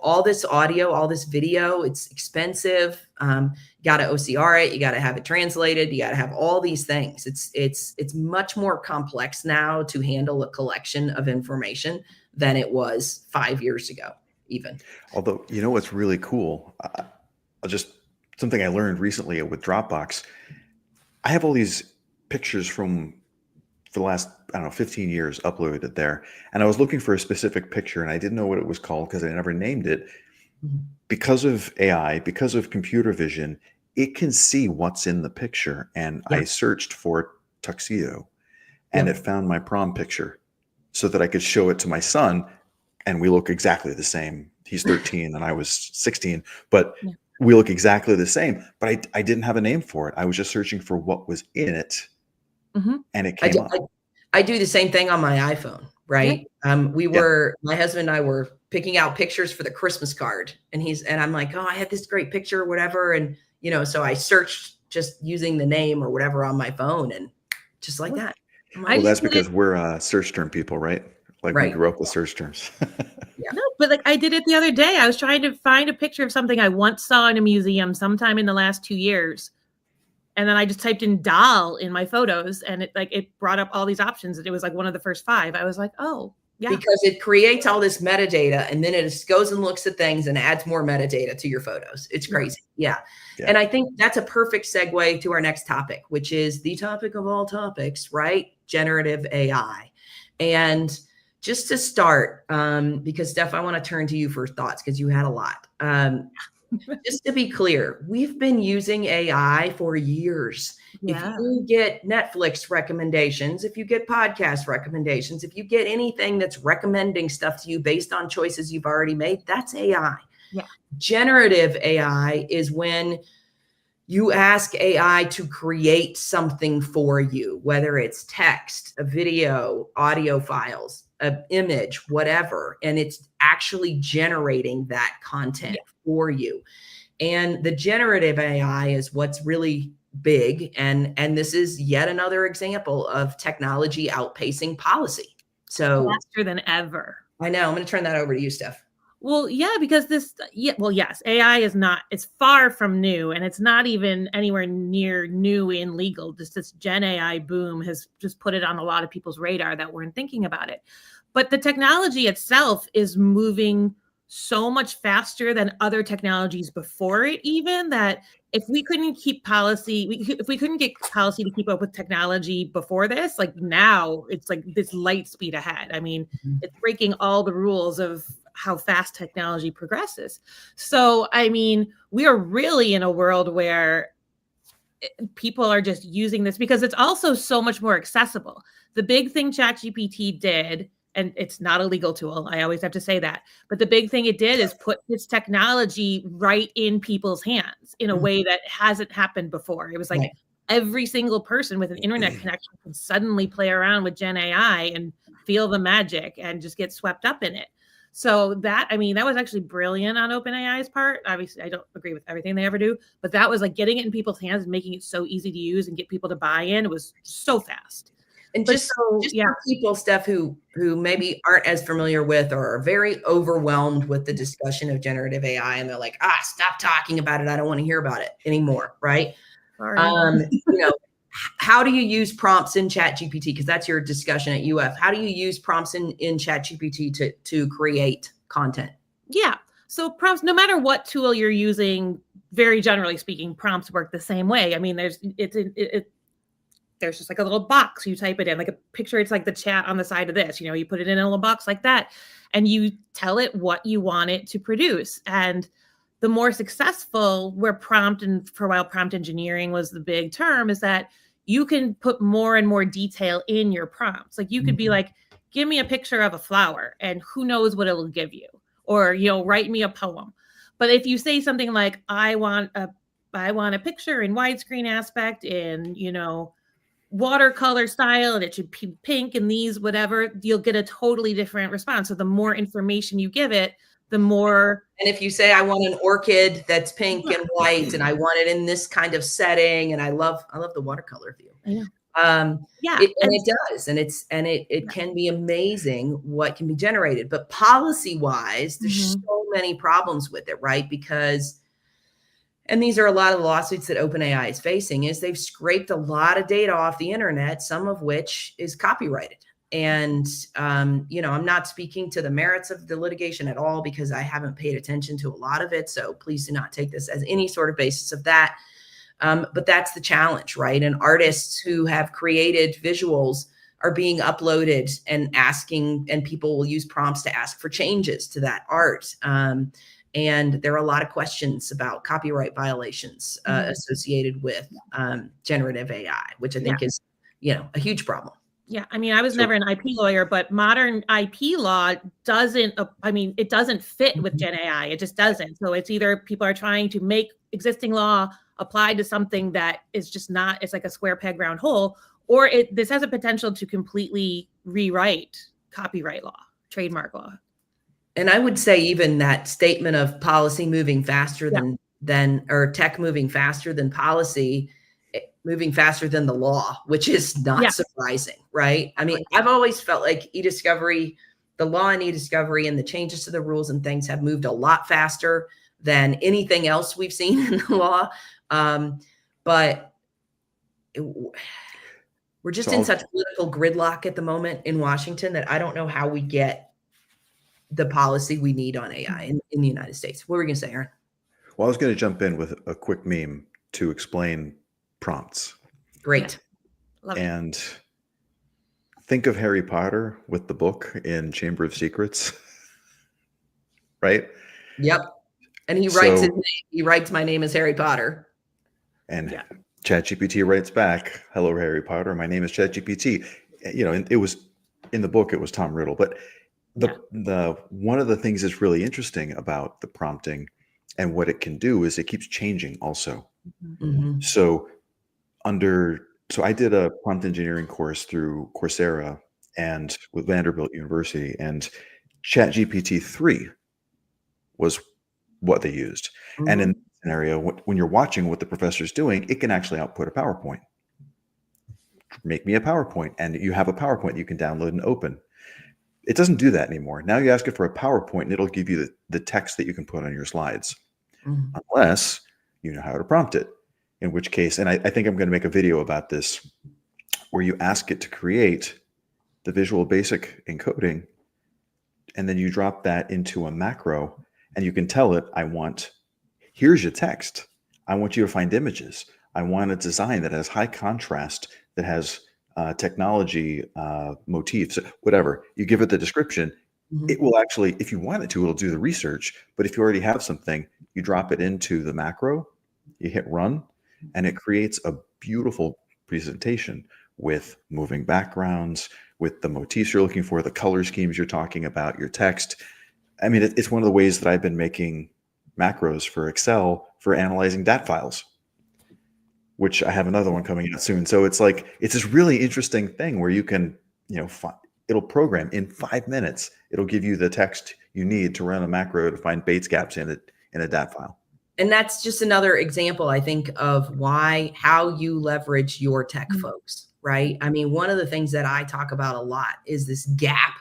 all this audio, all this video, it's expensive. You got to OCR it. You got to have it translated. You got to have all these things. It's much more complex now to handle a collection of information than it was 5 years ago, even. Although, what's really cool, something I learned recently with Dropbox, I have all these pictures for the last, 15 years uploaded there. And I was looking for a specific picture and I didn't know what it was called because I never named it. Mm-hmm. Because of AI, because of computer vision, it can see what's in the picture. And I searched for tuxedo and it found my prom picture so that I could show it to my son. And we look exactly the same. He's 13 and I was 16, but we look exactly the same. But I didn't have a name for it. I was just searching for what was in it. Mm-hmm. And it came up. I do the same thing on my iPhone, right? My husband and I were picking out pictures for the Christmas card, and I'm like, oh, I had this great picture or whatever. And, so I searched just using the name or whatever on my phone and just like that. Well, that's because we're search term people, right? Like we grew up with search terms. No, but I did it the other day. I was trying to find a picture of something I once saw in a museum sometime in the last 2 years. And then I just typed in doll in my photos and it brought up all these options. And it was one of the first 5. I was like, oh, yeah. Because it creates all this metadata and then it just goes and looks at things and adds more metadata to your photos. It's crazy. Yeah. And I think that's a perfect segue to our next topic, which is the topic of all topics, right? Generative AI. And just to start, because Steph, I want to turn to you for thoughts because you had a lot. Just to be clear, we've been using AI for years. Yeah. If you get Netflix recommendations, if you get podcast recommendations, if you get anything that's recommending stuff to you based on choices you've already made, that's AI. Yeah. Generative AI is when you ask AI to create something for you, whether it's text, a video, audio files, an image, whatever, and it's actually generating that content for you. And the generative AI is what's really big. And this is yet another example of technology outpacing policy. So faster than ever. I know. I'm going to turn that over to you, Steph. Well, because yes, AI it's far from new, and it's not even anywhere near new in legal. Just this Gen AI boom has just put it on a lot of people's radar that weren't thinking about it. But the technology itself is moving so much faster than other technologies before it, even that if we couldn't keep policy, if we couldn't get policy to keep up with technology before this, now it's this light speed ahead. I mean, it's breaking all the rules of how fast technology progresses. So, I mean, we are really in a world where people are just using this because it's also so much more accessible. The big thing ChatGPT did, and it's not a legal tool, I always have to say that, but the big thing it did is put this technology right in people's hands in a way that hasn't happened before. It was every single person with an internet connection can suddenly play around with Gen AI and feel the magic and just get swept up in it. So that was actually brilliant on OpenAI's part. Obviously, I don't agree with everything they ever do, but that was getting it in people's hands and making it so easy to use and get people to buy in. It was so fast. And just for people, Steph, who maybe aren't as familiar with or are very overwhelmed with the discussion of generative AI, and they're like, stop talking about it. I don't want to hear about it anymore. Right. Sorry. How do you use prompts in ChatGPT? Because that's your discussion at UF. How do you use prompts in ChatGPT to create content? Yeah. So prompts, no matter what tool you're using, very generally speaking, prompts work the same way. I mean, there's just a little box, you type it in, like a picture. It's like the chat on the side of this, you put it in a little box like that and you tell it what you want it to produce. And the more successful where prompt, and for a while, prompt engineering was the big term, is that you can put more and more detail in your prompts. You could be like, give me a picture of a flower and who knows what it'll give you, or, write me a poem. But if you say something like, I want a picture in widescreen aspect in, watercolor style, and it should be pink and these, whatever, you'll get a totally different response. So the more information you give it, the more. And if you say, I want an orchid that's pink and white and I want it in this kind of setting, and I love the watercolor view. I know. Yeah. And it does, and it can be amazing what can be generated. But policy wise, there's so many problems with it, right? Because, and these are a lot of the lawsuits that OpenAI is facing, is they've scraped a lot of data off the internet, some of which is copyrighted. And, you know, I'm not speaking to the merits of the litigation at all, because I haven't paid attention to a lot of it. So please do not take this as any sort of basis of that. But that's the challenge, right? And artists who have created visuals are being uploaded and asking, and people will use prompts to ask for changes to that art. And there are a lot of questions about copyright violations associated with generative AI, which I think is, you know, a huge problem. Yeah, I mean, I was never an IP lawyer, but modern IP law doesn't, I mean, it doesn't fit with Gen AI. It just doesn't. So it's either people are trying to make existing law apply to something that is just not, it's like a square peg round hole, or this has a potential to completely rewrite copyright law, trademark law. And I would say even that statement of policy moving faster than or tech moving faster than policy, moving faster than the law, which is not surprising, right? I mean, I've always felt like eDiscovery, the law in eDiscovery and the changes to the rules and things have moved a lot faster than anything else we've seen in the law. But we're just in such political gridlock at the moment in Washington that I don't know how we get the policy we need on AI in the United States. What were we going to say, Aaron? Well, I was going to jump in with a quick meme to explain prompts. Great. Love and think of Harry Potter with the book in Chamber of Secrets, right? Yep. And he writes his name. He writes, "My name is Harry Potter." And ChatGPT writes back, "Hello, Harry Potter. My name is ChatGPT." You know, and it was in the book, it was Tom Riddle. But the one of the things that's really interesting about the prompting and what it can do is it keeps changing also. So I did a prompt engineering course through Coursera and with Vanderbilt University, and ChatGPT 3 was what they used. And in this scenario, when you're watching what the professor's doing, it can actually output a PowerPoint. Make me a PowerPoint, and you have a PowerPoint you can download and open. It doesn't do that anymore. Now you ask it for a PowerPoint, and it'll give you the text that you can put on your slides, unless you know how to prompt it. In which case, and I think I'm going to make a video about this, where you ask it to create the Visual Basic encoding, and then you drop that into a macro, and you can tell it, here's your text. I want you to find images. I want a design that has high contrast, that has technology motifs, whatever. You give it the description. It will actually, if you want it to, it'll do the research. But if you already have something, you drop it into the macro, you hit run, and it creates a beautiful presentation with moving backgrounds, with the motifs you're looking for, the color schemes you're talking about, your text. I mean, it's one of the ways that I've been making macros for Excel for analyzing DAT files, which I have another one coming out soon. So it's like, it's this really interesting thing where you can, you know, it'll program in 5 minutes. It'll give you the text you need to run a macro to find Bates gaps in a DAT file. And that's just another example, I think, of how you leverage your tech folks, right? I mean, one of the things that I talk about a lot is this gap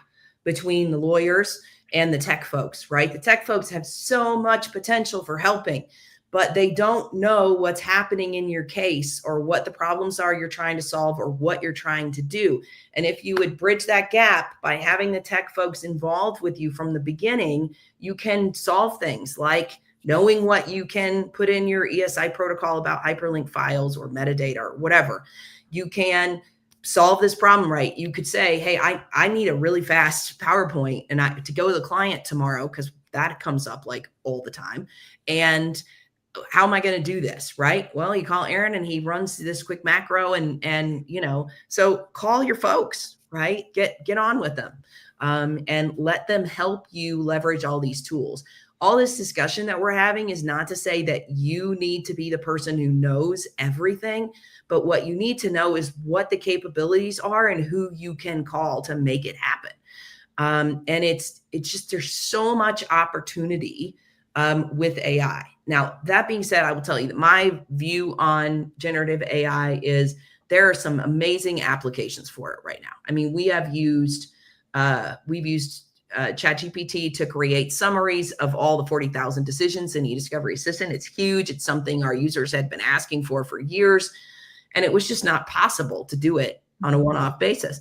between the lawyers and the tech folks, right? The tech folks have so much potential for helping, but they don't know what's happening in your case or what the problems are you're trying to solve or what you're trying to do. And if you would bridge that gap by having the tech folks involved with you from the beginning, you can solve things like knowing what you can put in your ESI protocol about hyperlink files or metadata or whatever. You can solve this problem, right? You could say, hey, I need a really fast PowerPoint and to go to the client tomorrow, because that comes up like all the time. And how am I going to do this, right? Well, you call Aaron and he runs this quick macro and you know, so call your folks, right? Get on with them and let them help you leverage all these tools. All this discussion that we're having is not to say that you need to be the person who knows everything, but what you need to know is what the capabilities are and who you can call to make it happen. And it's just, there's so much opportunity with AI. Now, that being said, I will tell you that my view on generative AI is there are some amazing applications for it right now. I mean, we've used ChatGPT to create summaries of all the 40,000 decisions in eDiscovery Assistant. It's huge. It's something our users had been asking for years, and it was just not possible to do it on a one-off basis.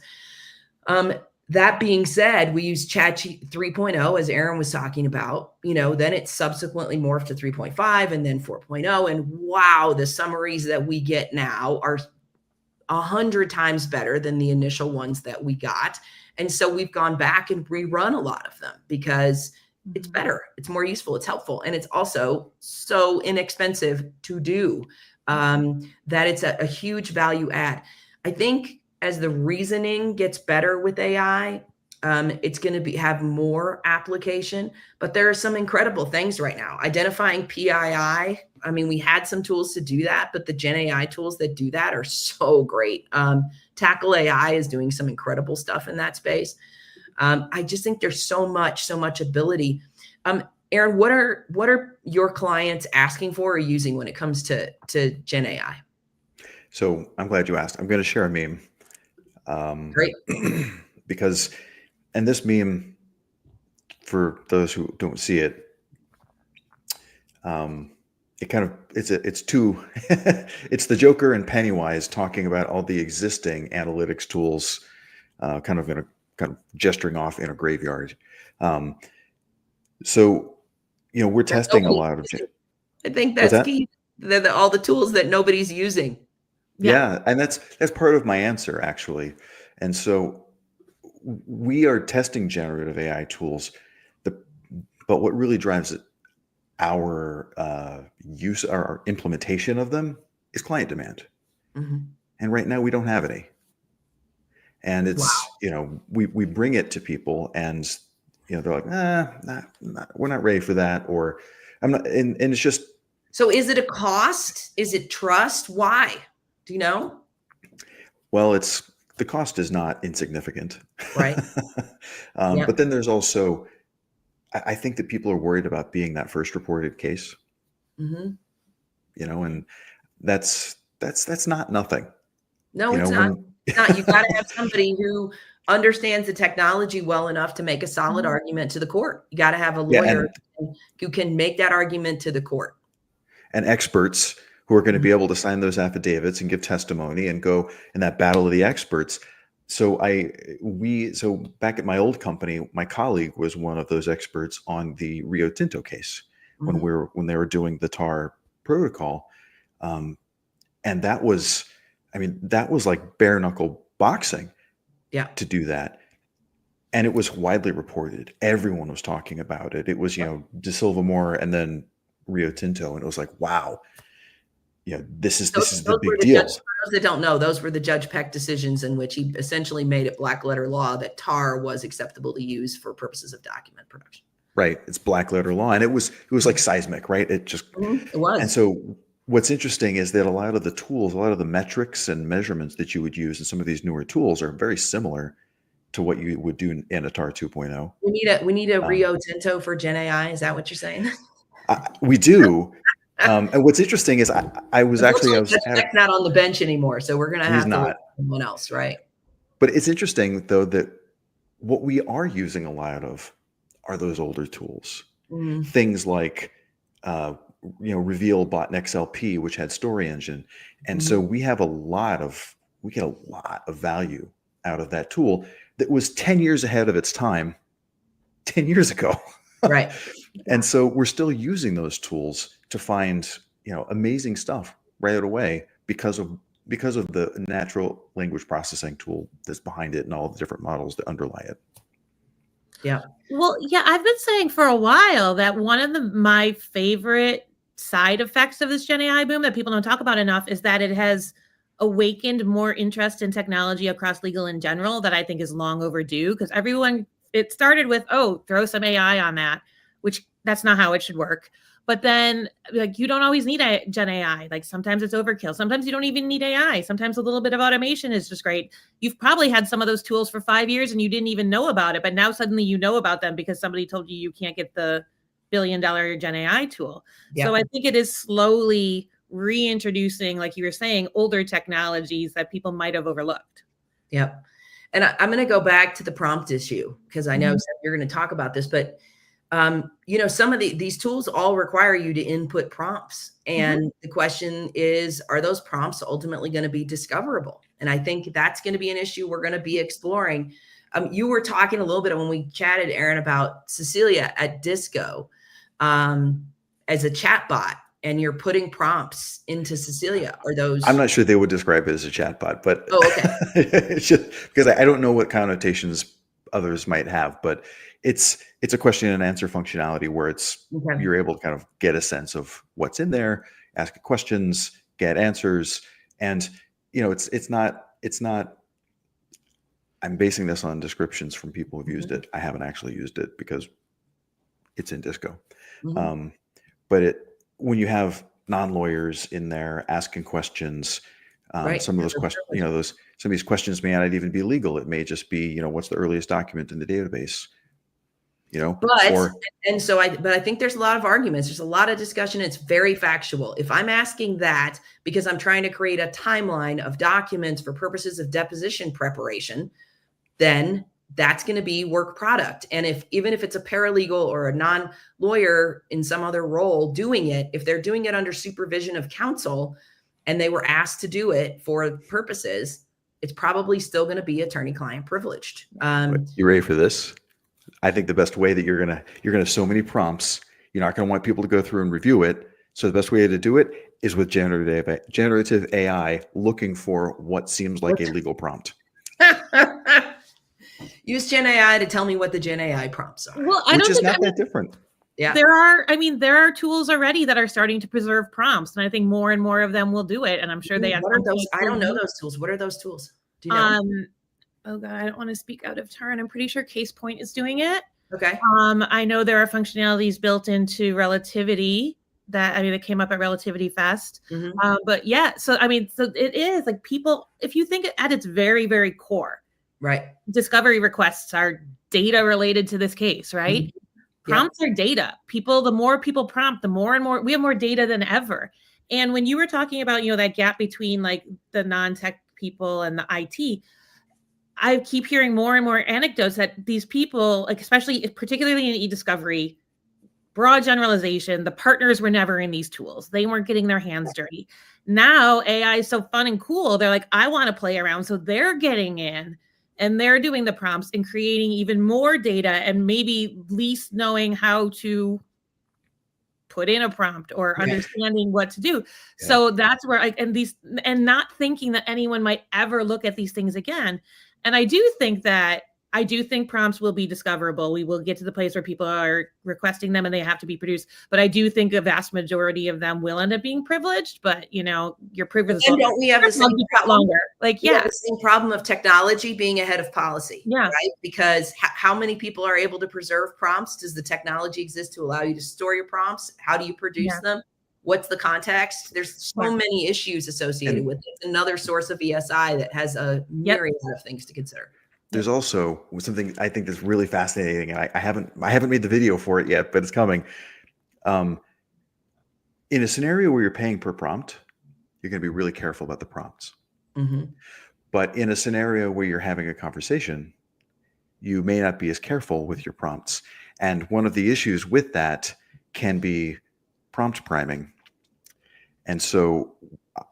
That being said, we use Chat 3.0, as Aaron was talking about, then it subsequently morphed to 3.5 and then 4.0. And wow, the summaries that we get now are 100 times better than the initial ones that we got. And so we've gone back and rerun a lot of them because it's better, it's more useful, it's helpful. And it's also so inexpensive to do that it's a huge value add. I think as the reasoning gets better with AI, it's going to have more application, but there are some incredible things right now. Identifying PII. I mean, we had some tools to do that, but the Gen AI tools that do that are so great. Tackle AI is doing some incredible stuff in that space. I just think there's so much ability. Aaron, what are your clients asking for or using when it comes to Gen AI? So I'm glad you asked. I'm going to share a meme. Great. Because, and this meme, for those who don't see it, it's two, it's the Joker and Pennywise talking about all the existing analytics tools, kind of gesturing off in a graveyard. So, we're testing a lot of. I think that's key. All the tools that nobody's using. Yeah. And that's part of my answer, actually. And so we are testing generative AI tools, but what really drives our use, our implementation of them is client demand. Mm-hmm. And right now we don't have any. And it's, we bring it to people and, they're like, we're not ready for that. Or I'm not, and it's just. So is it a cost? Is it trust? Why? Do you know? Well, the cost is not insignificant. Right. But then there's also, I think that people are worried about being that first reported case. Mm-hmm. And that's not nothing. No, it's not. It's not. You got to have somebody who understands the technology well enough to make a solid argument to the court. You got to have a lawyer who can make that argument to the court. And experts who are going to be able to sign those affidavits and give testimony and go in that battle of the experts. So back at my old company, my colleague was one of those experts on the Rio Tinto case when they were doing the TAR protocol. And that was like bare knuckle boxing to do that. And it was widely reported. Everyone was talking about it. It was, De Silva Moore and then Rio Tinto. And it was like, wow. This is the big deal. For those that don't know, those were the Judge Peck decisions in which he essentially made it black letter law that TAR was acceptable to use for purposes of document production. Right. It's black letter law. And it was like seismic, right? It just, it was. And so what's interesting is that a lot of the tools, a lot of the metrics and measurements that you would use in some of these newer tools are very similar to what you would do in a TAR 2.0. We need a Rio Tinto for Gen AI. Is that what you're saying? We do. And what's interesting is I was not on the bench anymore, so we're going to have to look at someone else, right? But it's interesting though that what we are using a lot of are those older tools, things like Reveal Botnet XLP, which had Story Engine, and so we get a lot of value out of that tool that was 10 years ahead of its time 10 years ago. Right. And so we're still using those tools to find, amazing stuff right away because of the natural language processing tool that's behind it and all the different models that underlie it. Yeah. Well, I've been saying for a while that one of my favorite side effects of this Gen AI boom that people don't talk about enough is that it has awakened more interest in technology across legal in general that I think is long overdue, because it started with, throw some AI on that, which that's not how it should work. But then you don't always need a Gen AI. Like sometimes it's overkill. Sometimes you don't even need AI. Sometimes a little bit of automation is just great. You've probably had some of those tools for 5 years and you didn't even know about it. But now suddenly you know about them because somebody told you can't get the $1 billion Gen AI tool. Yeah. So I think it is slowly reintroducing, like you were saying, older technologies that people might have overlooked. Yep. And I'm going to go back to the prompt issue because I know you're going to talk about this, but some of these tools all require you to input prompts. And the question is, are those prompts ultimately going to be discoverable? And I think that's going to be an issue we're going to be exploring. You were talking a little bit when we chatted, Aaron, about Cecilia at Disco as a chatbot, and you're putting prompts into Cecilia. Are those? I'm not sure they would describe it as a chatbot, but it's just because I don't know what connotations others might have, but it's a question and answer functionality where you're able to kind of get a sense of what's in there, ask questions, get answers, and it's not. I'm basing this on descriptions from people who've used it. I haven't actually used it because it's in Disco. But when you have non-lawyers in there asking questions, some of those questions, some of these questions may not even be legal. It may just be, what's the earliest document in the database? But I think there's a lot of arguments. There's a lot of discussion. It's very factual. If I'm asking that because I'm trying to create a timeline of documents for purposes of deposition preparation, then that's going to be work product. And even if it's a paralegal or a non-lawyer in some other role doing it, if they're doing it under supervision of counsel and they were asked to do it for purposes, it's probably still going to be attorney-client privileged. You ready for this? I think the best way that you're gonna have so many prompts, you're not going to want people to go through and review it. So the best way to do it is with generative AI looking for what seems like a legal prompt. Use Gen AI to tell me what the Gen AI prompts are. Well, which is not that different. Yeah. There are tools already that are starting to preserve prompts, and I think more and more of them will do it. And I'm sure they have. I don't know those tools. What are those tools? Do you know? Oh God, I don't want to speak out of turn. I'm pretty sure CasePoint is doing it. Okay. I know there are functionalities built into Relativity that came up at Relativity Fest. But yeah, so it is like people, if you think at its very, very core, right? Discovery requests are data related to this case, right? Prompts are data. The more people prompt, the more and more we have more data than ever. And when you were talking about, that gap between like the non-tech people and the IT, I keep hearing more and more anecdotes that these people, like particularly in eDiscovery, broad generalization, the partners were never in these tools. They weren't getting their hands dirty. Now AI is so fun and cool. They're like, I want to play around. So they're getting in and they're doing the prompts and creating even more data and maybe least knowing how to put in a prompt or understanding what to do. Yeah. So that's where and not thinking that anyone might ever look at these things again. And I do think prompts will be discoverable. We will get to the place where people are requesting them and they have to be produced. But I do think a vast majority of them will end up being privileged. But your privilege. And don't we have the same problem? Longer? The same problem of technology being ahead of policy. Yeah. Right. Because how many people are able to preserve prompts? Does the technology exist to allow you to store your prompts? How do you produce them? What's the context? There's so many issues associated with it. It's another source of ESI that has a myriad of things to consider. There's also something I think that's really fascinating, and I haven't made the video for it yet, but it's coming. In a scenario where you're paying per prompt, you're going to be really careful about the prompts. But in a scenario where you're having a conversation, you may not be as careful with your prompts. And one of the issues with that can be prompt priming. And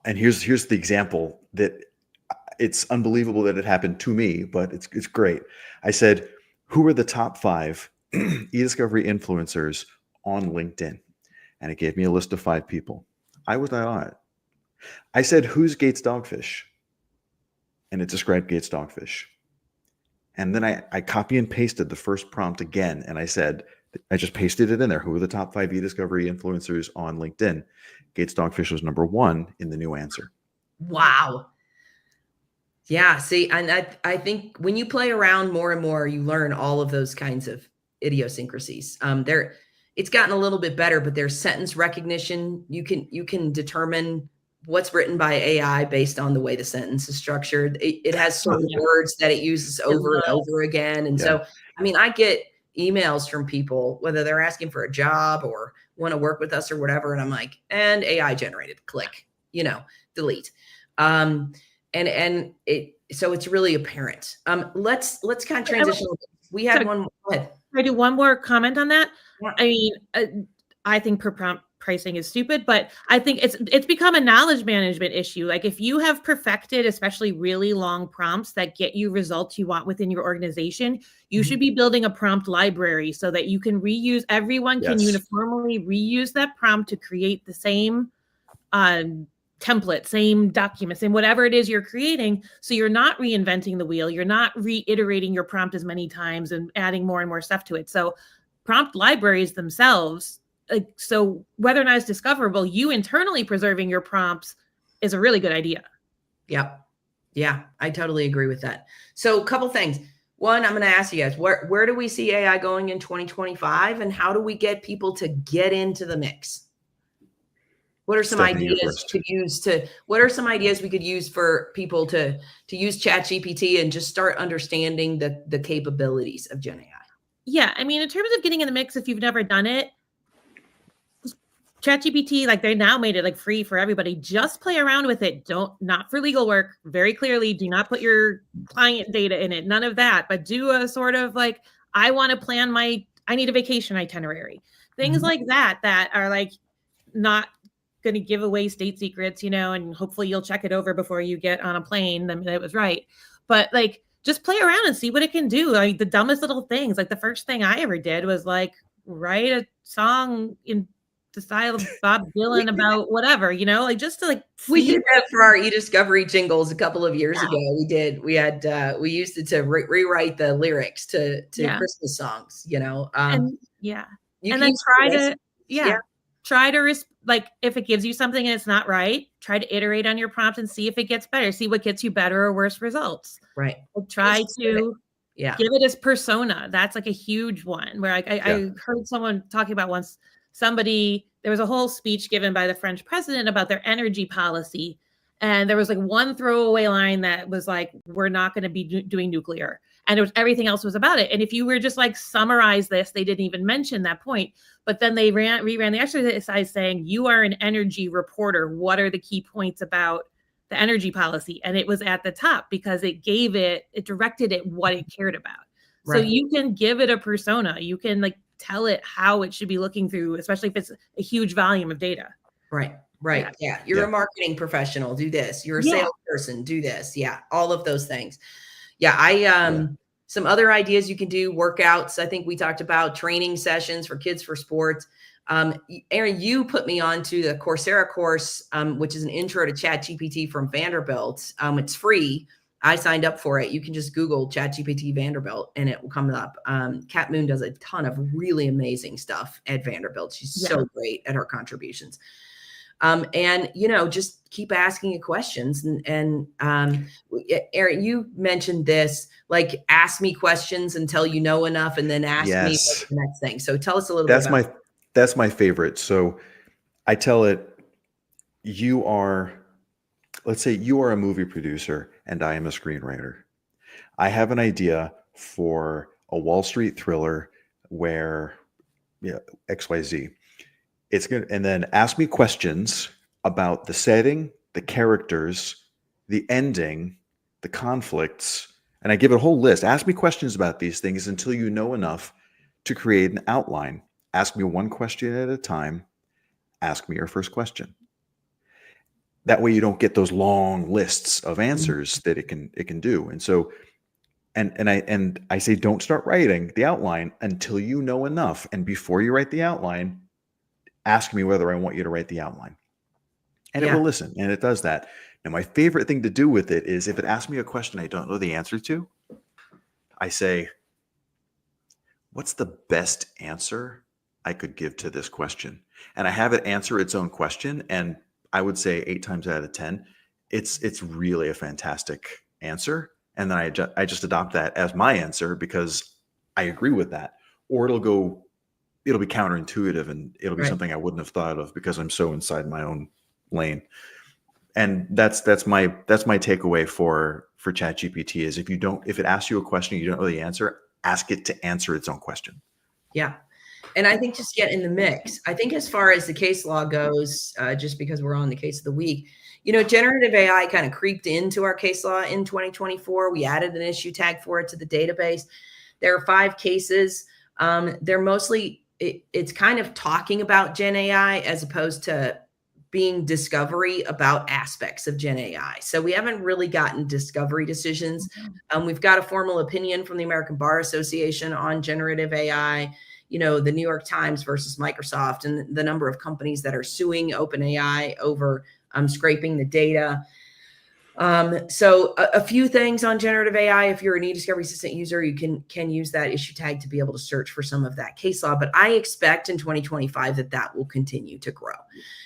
here's the example that it's unbelievable that it happened to me, but it's great. I said, who are the top 5 eDiscovery influencers on LinkedIn? And it gave me a list of 5 people. I was not on it. I said, who's Gates Dogfish? And it described Gates Dogfish. And then I copy and pasted the first prompt again. And I said, I just pasted it in there. Who are the top 5 eDiscovery influencers on LinkedIn? Gates Dogfish was number 1 in the new answer. Wow. Yeah. See, and I think when you play around more and more, you learn all of those kinds of idiosyncrasies. It's gotten a little bit better, but there's sentence recognition. You can determine what's written by AI based on the way the sentence is structured. It has certain words that it uses over and over again. And so, I get emails from people, whether they're asking for a job or want to work with us or whatever. And I'm like, and AI generated, click, delete. So it's really apparent. Let's kind of transition. We had one. Go ahead. Can I do one more comment on that? Yeah. I mean, I think per prompt pricing is stupid, but I think it's become a knowledge management issue. Like if you have perfected, especially really long prompts that get you results you want within your organization, you should be building a prompt library so that you can reuse, everyone can uniformly reuse that prompt to create the same template, same document, same whatever it is you're creating. So you're not reinventing the wheel. You're not reiterating your prompt as many times and adding more and more stuff to it. So prompt libraries themselves, so whether or not it's discoverable, you internally preserving your prompts is a really good idea. Yep. Yeah, I totally agree with that. So a couple things. One, I'm going to ask you guys, where do we see AI going in 2025 and how do we get people to get into the mix? What are some ideas we could use we could use for people to use ChatGPT and just start understanding the capabilities of Gen AI? Yeah, I mean, in terms of getting in the mix, if you've never done it, ChatGPT, like they now made it like free for everybody. Just play around with it. Not for legal work. Very clearly, do not put your client data in it. None of that. But do a sort of like, I want to plan I need a vacation itinerary. Things like that are like not going to give away state secrets, and hopefully you'll check it over before you get on a plane that it was right. But like, just play around and see what it can do. Like the dumbest little things. Like the first thing I ever did was like write a song in the style of Bob Dylan about whatever, like just to like. We did that for our eDiscovery jingles a couple of years ago. We used it to rewrite the lyrics to Christmas songs, and then try to like if it gives you something and it's not right, try to iterate on your prompt and see if it gets better. See what gets you better or worse results. Right. Like try to give it as persona. That's like a huge one where I heard someone talking about once. There was a whole speech given by the French president about their energy policy. And there was like one throwaway line that was like, we're not going to be doing nuclear. And everything else was about it. And if you were just like summarize this, they didn't even mention that point. But then they reran the exercise saying, you are an energy reporter. What are the key points about the energy policy? And it was at the top because it directed it what it cared about. Right. So you can give it a persona. You can like tell it how it should be looking through, especially if it's a huge volume of data. Right. Yeah. You're a marketing professional. Do this. You're a salesperson. Do this. Yeah. All of those things. Yeah. Some other ideas you can do, workouts. I think we talked about training sessions for kids for sports. Aaron, you put me onto the Coursera course, which is an intro to ChatGPT from Vanderbilt. It's free. I signed up for it. You can just Google ChatGPT Vanderbilt and it will come up. Kat Moon does a ton of really amazing stuff at Vanderbilt. She's so great at her contributions. And just keep asking it questions. And Aaron, you mentioned this, like ask me questions until you know enough and then ask me what's the next thing. So tell us a little bit about that. That's my favorite. So I tell it, let's say you are a movie producer and I am a screenwriter. I have an idea for a Wall Street thriller where XYZ. It's good. And then ask me questions about the setting, the characters, the ending, the conflicts. And I give it a whole list. Ask me questions about these things until you know enough to create an outline. Ask me one question at a time. Ask me your first question. That way you don't get those long lists of answers that it can do. And so, and I say, don't start writing the outline until you know enough. And before you write the outline, ask me whether I want you to write the outline. And it will listen, and it does that. Now, my favorite thing to do with it is if it asks me a question I don't know the answer to, I say, what's the best answer I could give to this question? And I have it answer its own question. And I would say 8 times out of 10, it's really a fantastic answer. And then I just adopt that as my answer because I agree with that. Or it'll be counterintuitive and it'll be something I wouldn't have thought of because I'm so inside my own lane. And that's my takeaway for ChatGPT is if it asks you a question you don't know the answer, ask it to answer its own question. Yeah. And I think just get in the mix. I think as far as the case law goes, just because we're on the case of the week, generative AI kind of creeped into our case law in 2024. We added an issue tag for it to the database. There are 5 cases. They're mostly, it's kind of talking about Gen AI as opposed to being discovery about aspects of Gen AI. So we haven't really gotten discovery decisions. We've got a formal opinion from the American Bar Association on generative AI, the New York Times versus Microsoft, and the number of companies that are suing OpenAI over scraping the data. So a few things on generative AI. If you're an eDiscovery Assistant user, you can use that issue tag to be able to search for some of that case law. But I expect in 2025 that will continue to grow.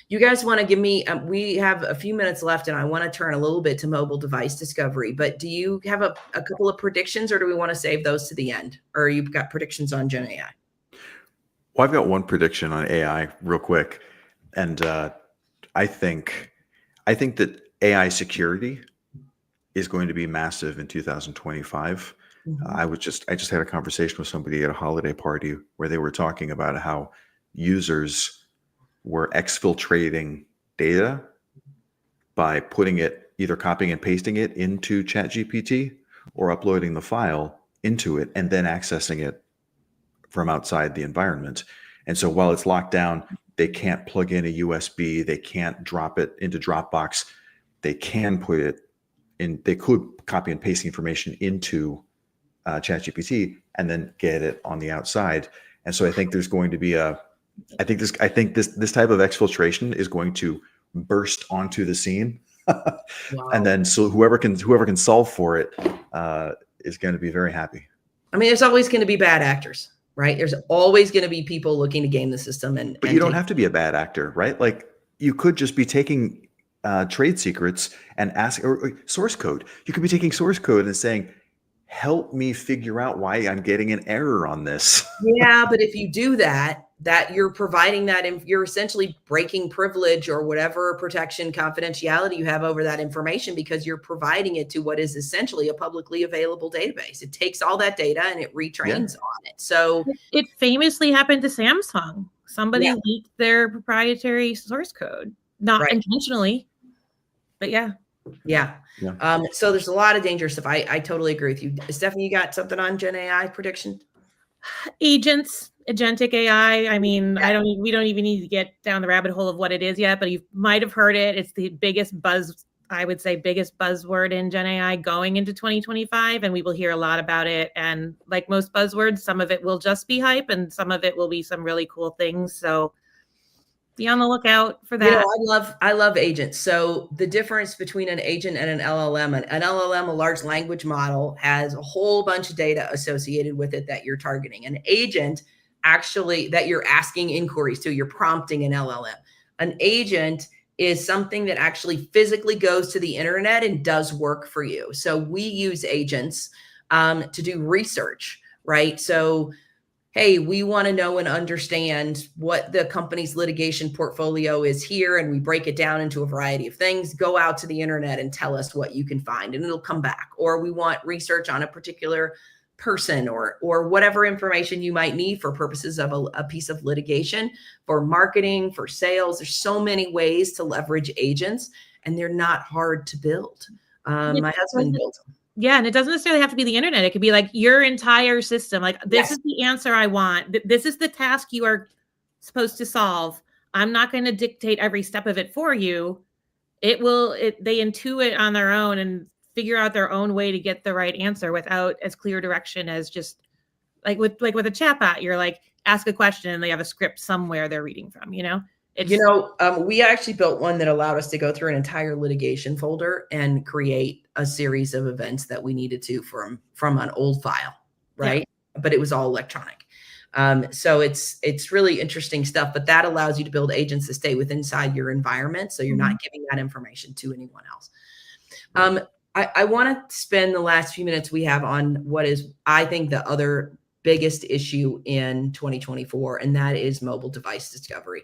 You guys want to give me, we have a few minutes left and I want to turn a little bit to mobile device discovery, but do you have a couple of predictions, or do we want to save those to the end? Or you've got predictions on Gen AI? Well, I've got one prediction on AI real quick. And I think that AI security is going to be massive in 2025. I just had a conversation with somebody at a holiday party where they were talking about how users were exfiltrating data by putting it, either copying and pasting it into ChatGPT or uploading the file into it and then accessing it from outside the environment. And so while it's locked down, they can't plug in a USB, they can't drop it into Dropbox. They can put it in, they could copy and paste the information into ChatGPT and then get it on the outside. And so I think there's going to be I think this type of exfiltration is going to burst onto the scene. Wow. And then so whoever can solve for it is going to be very happy. I mean, there's always going to be bad actors, right? There's always going to be people looking to game the system. But you don't have to be a bad actor, right? Like you could just be taking trade secrets and ask, or source code. You could be taking source code and saying, help me figure out why I'm getting an error on this. Yeah, but if you do that you're providing that, you're essentially breaking privilege or whatever protection, confidentiality you have over that information, because you're providing it to what is essentially a publicly available database. It takes all that data and it retrains on it. So it famously happened to Samsung. Somebody leaked their proprietary source code, not intentionally, but yeah. So there's a lot of dangerous stuff. I totally agree with you. Stephanie, you got something on Gen AI prediction? Agentic AI. I mean, we don't even need to get down the rabbit hole of what it is yet, but you might have heard it. It's the biggest buzzword in Gen AI going into 2025. And we will hear a lot about it. And like most buzzwords, some of it will just be hype and some of it will be some really cool things. So be on the lookout for that. I love agents. So the difference between an agent and an LLM, an LLM, a large language model, has a whole bunch of data associated with it that you're targeting. An agent, actually, that you're asking inquiries to, you're prompting an LLM. An agent is something that actually physically goes to the internet and does work for you. So we use agents to do research, right? So hey, we want to know and understand what the company's litigation portfolio is here, and we break it down into a variety of things. Go out to the internet and tell us what you can find, and it'll come back. Or we want research on a particular person or whatever information you might need for purposes of a piece of litigation, for marketing, for sales. There's so many ways to leverage agents, and they're not hard to build. My husband built them. Yeah. And it doesn't necessarily have to be the internet. It could be like your entire system. Like, this is the answer I want. This is the task you are supposed to solve. I'm not going to dictate every step of it for you. They intuit on their own and figure out their own way to get the right answer without as clear direction as just like with a chatbot. You're like, ask a question and they have a script somewhere they're reading from, we actually built one that allowed us to go through an entire litigation folder and create a series of events that we needed to from an old file, right? Yeah. But it was all electronic. So it's really interesting stuff, but that allows you to build agents to stay inside your environment. So you're not giving that information to anyone else. I want to spend the last few minutes we have on what is, I think, the other biggest issue in 2024, and that is mobile device discovery.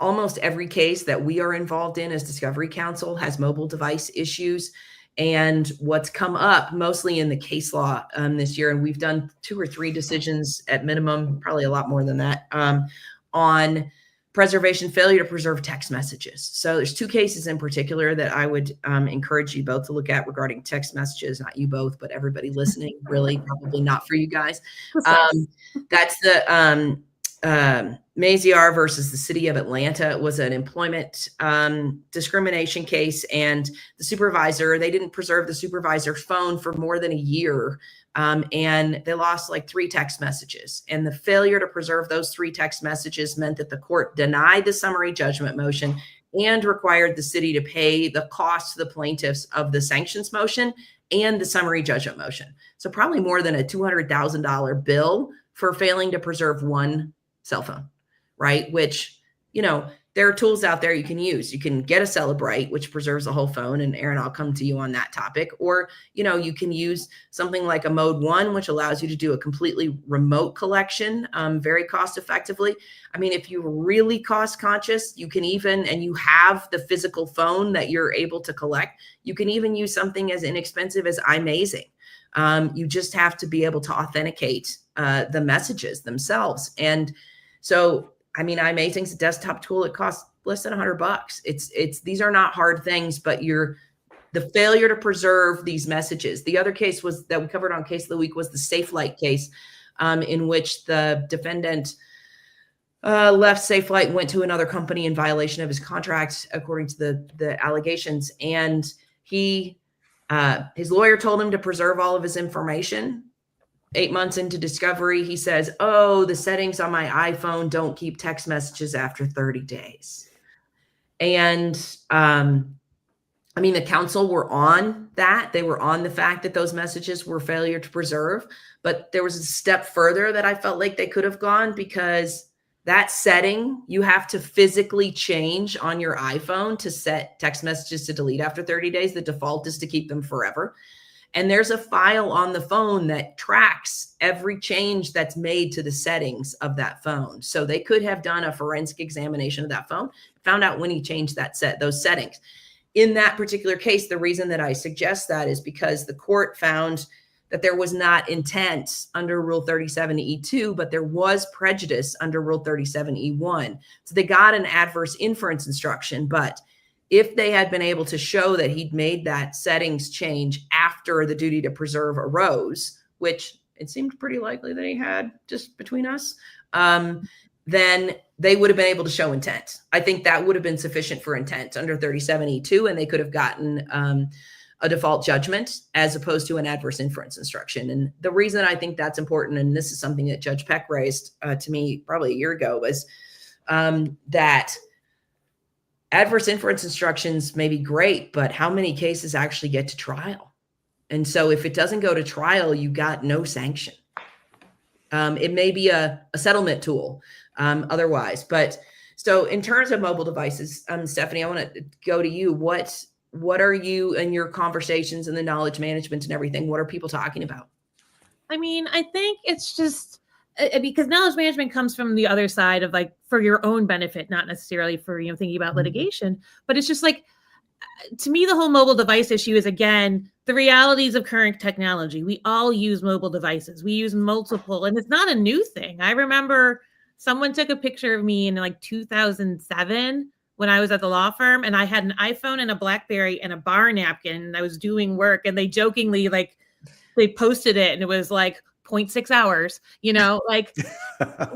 Almost every case that we are involved in as Discovery Counsel has mobile device issues. And what's come up mostly in the case law this year, and we've done 2 or 3 decisions at minimum, probably a lot more than that, on preservation, failure to preserve text messages. So there's 2 cases in particular that I would encourage you both to look at regarding text messages, not you both, but everybody listening, really probably not for you guys. That's the Maziar versus the city of Atlanta. It was an employment discrimination case, and the supervisor, they didn't preserve the supervisor's phone for more than a year. And they lost like 3 text messages, and the failure to preserve those 3 text messages meant that the court denied the summary judgment motion and required the city to pay the cost to the plaintiffs of the sanctions motion and the summary judgment motion. So probably more than a $200,000 bill for failing to preserve 1 cell phone, right? Which, there are tools out there you can use. You can get a Celebrite, which preserves the whole phone. And Aaron, I'll come to you on that topic. Or, you can use something like a Mode 1, which allows you to do a completely remote collection very cost effectively. I mean, if you're really cost conscious, you can even, and you have the physical phone that you're able to collect, you can even use something as inexpensive as iMazing. You just have to be able to authenticate the messages themselves. And so, I mean, iMazing's a desktop tool. It costs less than $100. These are not hard things, but the failure to preserve these messages. The other case was that we covered on Case of the Week was the SafeLight case, in which the defendant left SafeLight and went to another company in violation of his contract, according to the allegations. And his lawyer told him to preserve all of his information. 8 months into discovery, he says, "Oh, the settings on my iPhone don't keep text messages after 30 days. And I mean, the council were on that. They were on the fact that those messages were failure to preserve. But there was a step further that I felt like they could have gone, because that setting you have to physically change on your iPhone to set text messages to delete after 30 days. The default is to keep them forever. And there's a file on the phone that tracks every change that's made to the settings of that phone. So they could have done a forensic examination of that phone, found out when he changed those settings. In that particular case, the reason that I suggest that is because the court found that there was not intent under Rule 37E2, but there was prejudice under Rule 37E1. So they got an adverse inference instruction, but if they had been able to show that he'd made that settings change after the duty to preserve arose, which it seemed pretty likely that he had, just between us, then they would have been able to show intent. I think that would have been sufficient for intent under 37E2, and they could have gotten a default judgment as opposed to an adverse inference instruction. And the reason I think that's important, and this is something that Judge Peck raised to me probably a year ago, was that adverse inference instructions may be great, but how many cases actually get to trial? And so if it doesn't go to trial, you got no sanction. It may be a settlement tool otherwise. But so in terms of mobile devices, Stephanie, I want to go to you. What are you in your conversations and the knowledge management and everything? What are people talking about? I mean, I think it's just because knowledge management comes from the other side of like for your own benefit, not necessarily for, thinking about litigation, but it's just like, to me, the whole mobile device issue is, again, the realities of current technology. We all use mobile devices. We use multiple, and it's not a new thing. I remember someone took a picture of me in like 2007 when I was at the law firm, and I had an iPhone and a BlackBerry and a bar napkin, and I was doing work, and they jokingly, like, they posted it, and it was like 0.6 hours, like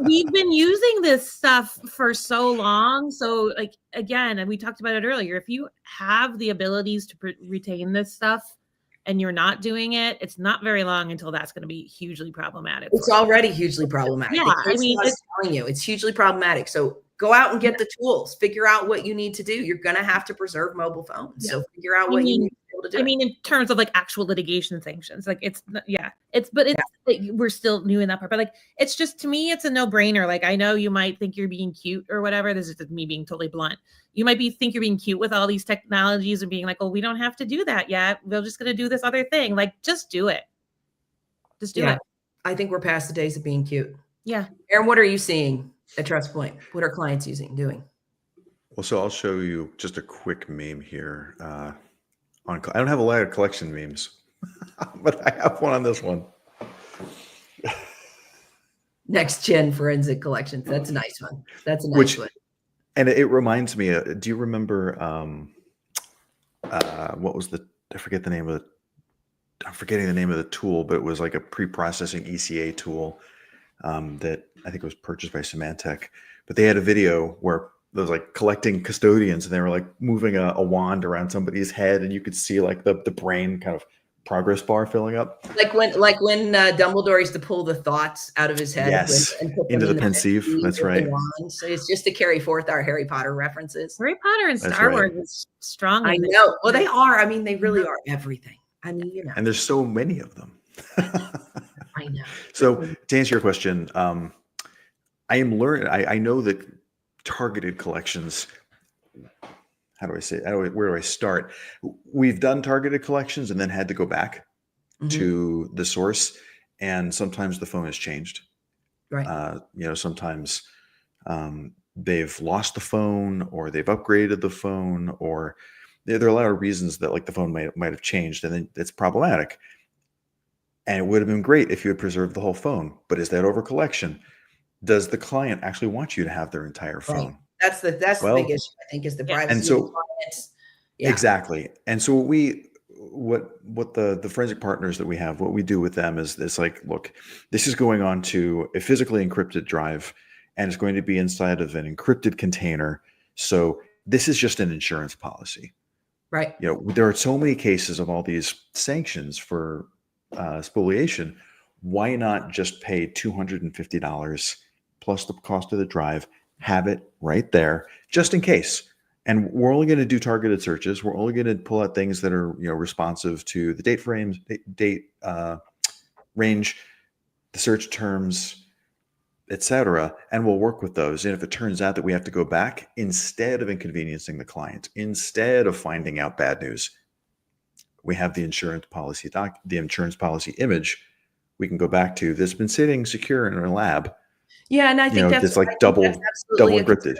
we've been using this stuff for so long. So like, again, and we talked about it earlier, if you have the abilities to retain this stuff and you're not doing it, it's not very long until that's going to be hugely problematic. It's already hugely problematic. Yeah, I mean, it's telling you it's hugely problematic. So go out and get the tools, figure out what you need to do. You're going to have to preserve mobile phones. Yeah. So figure out what you need to be able to do. I mean, in terms of like actual litigation sanctions, like like, we're still new in that part, but like, it's just, to me, it's a no brainer. Like, I know you might think you're being cute or whatever. This is just me being totally blunt. You might think you're being cute with all these technologies and being like, well, we don't have to do that yet. We're just going to do this other thing. Like, just do it. Just do it. I think we're past the days of being cute. Yeah. Aaron, what are you seeing at TrustPoint? What are clients doing? Well, so I'll show you just a quick meme here. I don't have a lot of collection memes, but I have one on this one. Next gen forensic collections. That's a nice one. That's a nice one. And it reminds me, do you remember, what was I'm forgetting the name of the tool, but it was like a pre-processing ECA tool that I think was purchased by Symantec. But they had a video where there was like collecting custodians, and they were like moving a wand around somebody's head, and you could see like the brain kind of progress bar filling up. Like when Dumbledore used to pull the thoughts out of his head. Yes, and put into them the in pensieve. That's right. So it's just to carry forth our Harry Potter references. Harry Potter and Star Wars is strong. I know. Well, they are. I mean, they really are everything. I mean, you know. And there's so many of them. I know. So to answer your question, I am learning. I know that targeted collections. How do I say? Where do I start? We've done targeted collections and then had to go back to the source, and sometimes the phone has changed. Right. Sometimes they've lost the phone, or they've upgraded the phone, or there are a lot of reasons that like the phone might have changed, and then it's problematic. And it would have been great if you had preserved the whole phone, but is that over collection? Does the client actually want you to have their entire phone? Right. That's the big issue, I think, is the privacy and so, of clients. Yeah. Exactly. And so what the forensic partners that we have, what we do with them is this: like, look, this is going on to a physically encrypted drive, and it's going to be inside of an encrypted container. So this is just an insurance policy. Right. There are so many cases of all these sanctions for spoliation. Why not just pay $250 plus the cost of the drive, have it right there just in case? And we're only going to do targeted searches. We're only going to pull out things that are responsive to the date frames, date range, the search terms, etc. And we'll work with those. And if it turns out that we have to go back, instead of inconveniencing the client, instead of finding out bad news, we have the insurance policy image. We can go back to this, been sitting secure in our lab. Yeah, and I think it's like double encrypted.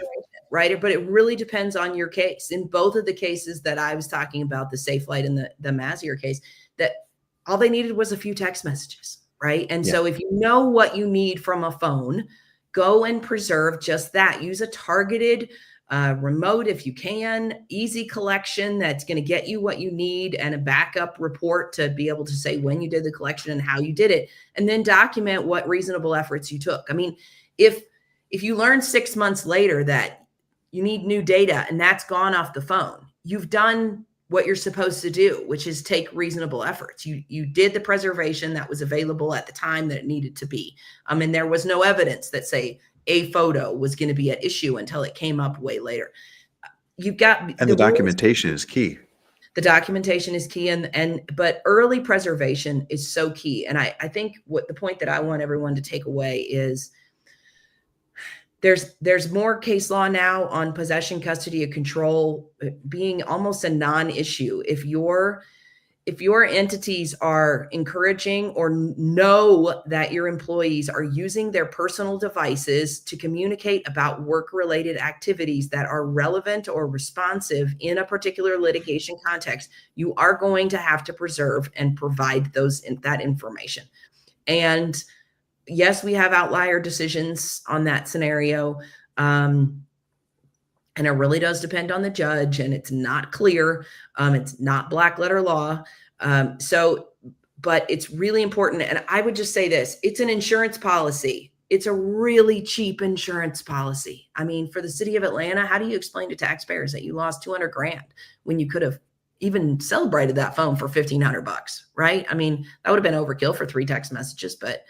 Right. But it really depends on your case. In both of the cases that I was talking about, the SafeLight and the Mazier case, that all they needed was a few text messages. Right. And so if you know what you need from a phone, go and preserve just that. Use a targeted remote if you can, easy collection that's going to get you what you need, and a backup report to be able to say when you did the collection and how you did it, and then document what reasonable efforts you took. I mean, if you learn 6 months later that you need new data and that's gone off the phone, you've done what you're supposed to do, which is take reasonable efforts. You did the preservation that was available at the time that it needed to be. And there was no evidence that, say, a photo was going to be at issue until it came up way later. And the documentation is key. The documentation is key, but early preservation is so key. And I think what the point that I want everyone to take away is there's more case law now on possession, custody, and control being almost a non-issue. If your entities are encouraging or know that your employees are using their personal devices to communicate about work-related activities that are relevant or responsive in a particular litigation context, you are going to have to preserve and provide that information. And yes, we have outlier decisions on that scenario. And it really does depend on the judge, and it's not clear. It's not black letter law. But it's really important. And I would just say this: it's an insurance policy. It's a really cheap insurance policy. I mean, for the city of Atlanta, how do you explain to taxpayers that you lost $200,000 when you could have even celebrated that phone for $1,500, right? I mean, that would have been overkill for 3 text messages, but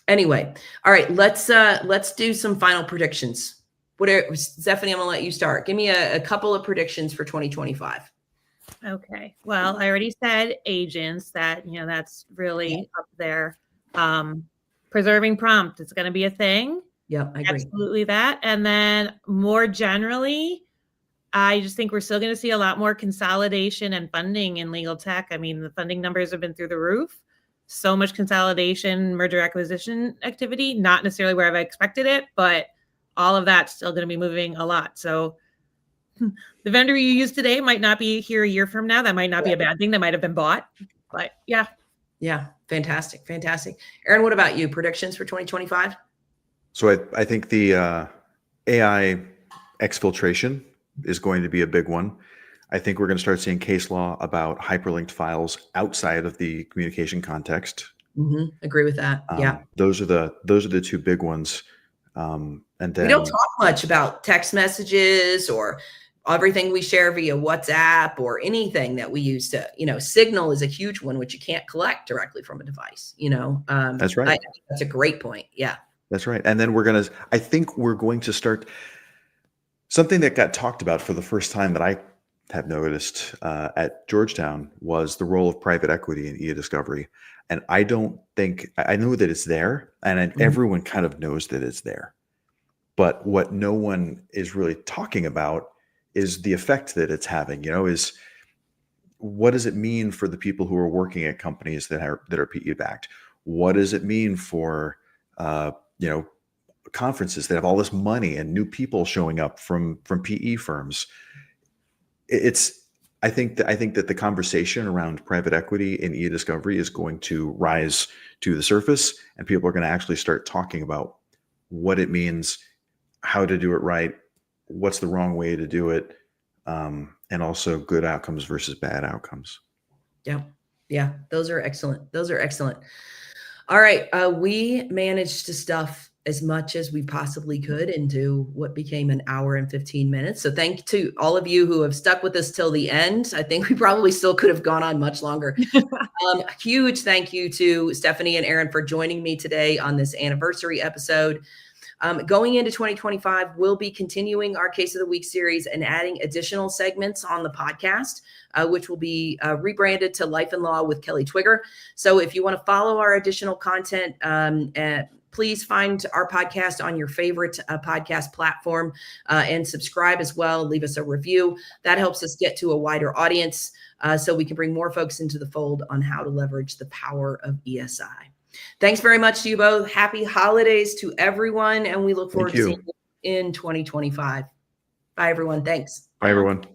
anyway. All right, let's do some final predictions. Stephanie, I'm gonna let you start. Give me a couple of predictions for 2025. Okay. Well, I already said agents. That's really up there. Preserving prompt, it's going to be a thing. Yeah, I agree. Absolutely that. And then more generally, I just think we're still going to see a lot more consolidation and funding in legal tech. I mean, the funding numbers have been through the roof. So much consolidation, merger acquisition activity, not necessarily where I've expected it, but all of that's still going to be moving a lot. So the vendor you use today might not be here a year from now. That might not be a bad thing. That might have been bought, but yeah. Yeah. Fantastic. Fantastic. Aaron, what about you? Predictions for 2025? So I think the AI exfiltration is going to be a big one. I think we're going to start seeing case law about hyperlinked files outside of the communication context. Agree with that. Yeah. Those are the two big ones. And then we don't talk much about text messages or everything we share via WhatsApp or anything that we use to, Signal is a huge one, which you can't collect directly from a device, That's right. I think that's a great point. Yeah. That's right. And then I think we're going to start something that got talked about for the first time that I have noticed at Georgetown was the role of private equity in eDiscovery. And I know that it's there, and everyone kind of knows that it's there. But what no one is really talking about is the effect that it's having, is what does it mean for the people who are working at companies that are PE backed? What does it mean for, conferences that have all this money and new people showing up from PE firms? I think that the conversation around private equity in eDiscovery is going to rise to the surface, and people are going to actually start talking about what it means, how to do it right, what's the wrong way to do it, and also good outcomes versus bad outcomes. Yeah. Yeah. Those are excellent. All right. We managed to stuff as much as we possibly could into what became an hour and 15 minutes. So thank you to all of you who have stuck with us till the end. I think we probably still could have gone on much longer. Huge thank you to Stephanie and Aaron for joining me today on this anniversary episode. Going into 2025, we'll be continuing our Case of the Week series and adding additional segments on the podcast, which will be rebranded to Life and Law with Kelly Twigger. So if you want to follow our additional content, please find our podcast on your favorite podcast platform and subscribe as well. Leave us a review. That helps us get to a wider audience so we can bring more folks into the fold on how to leverage the power of ESI. Thanks very much to you both. Happy holidays to everyone. And we look forward to seeing you in 2025. Bye, everyone. Thanks. Bye, everyone.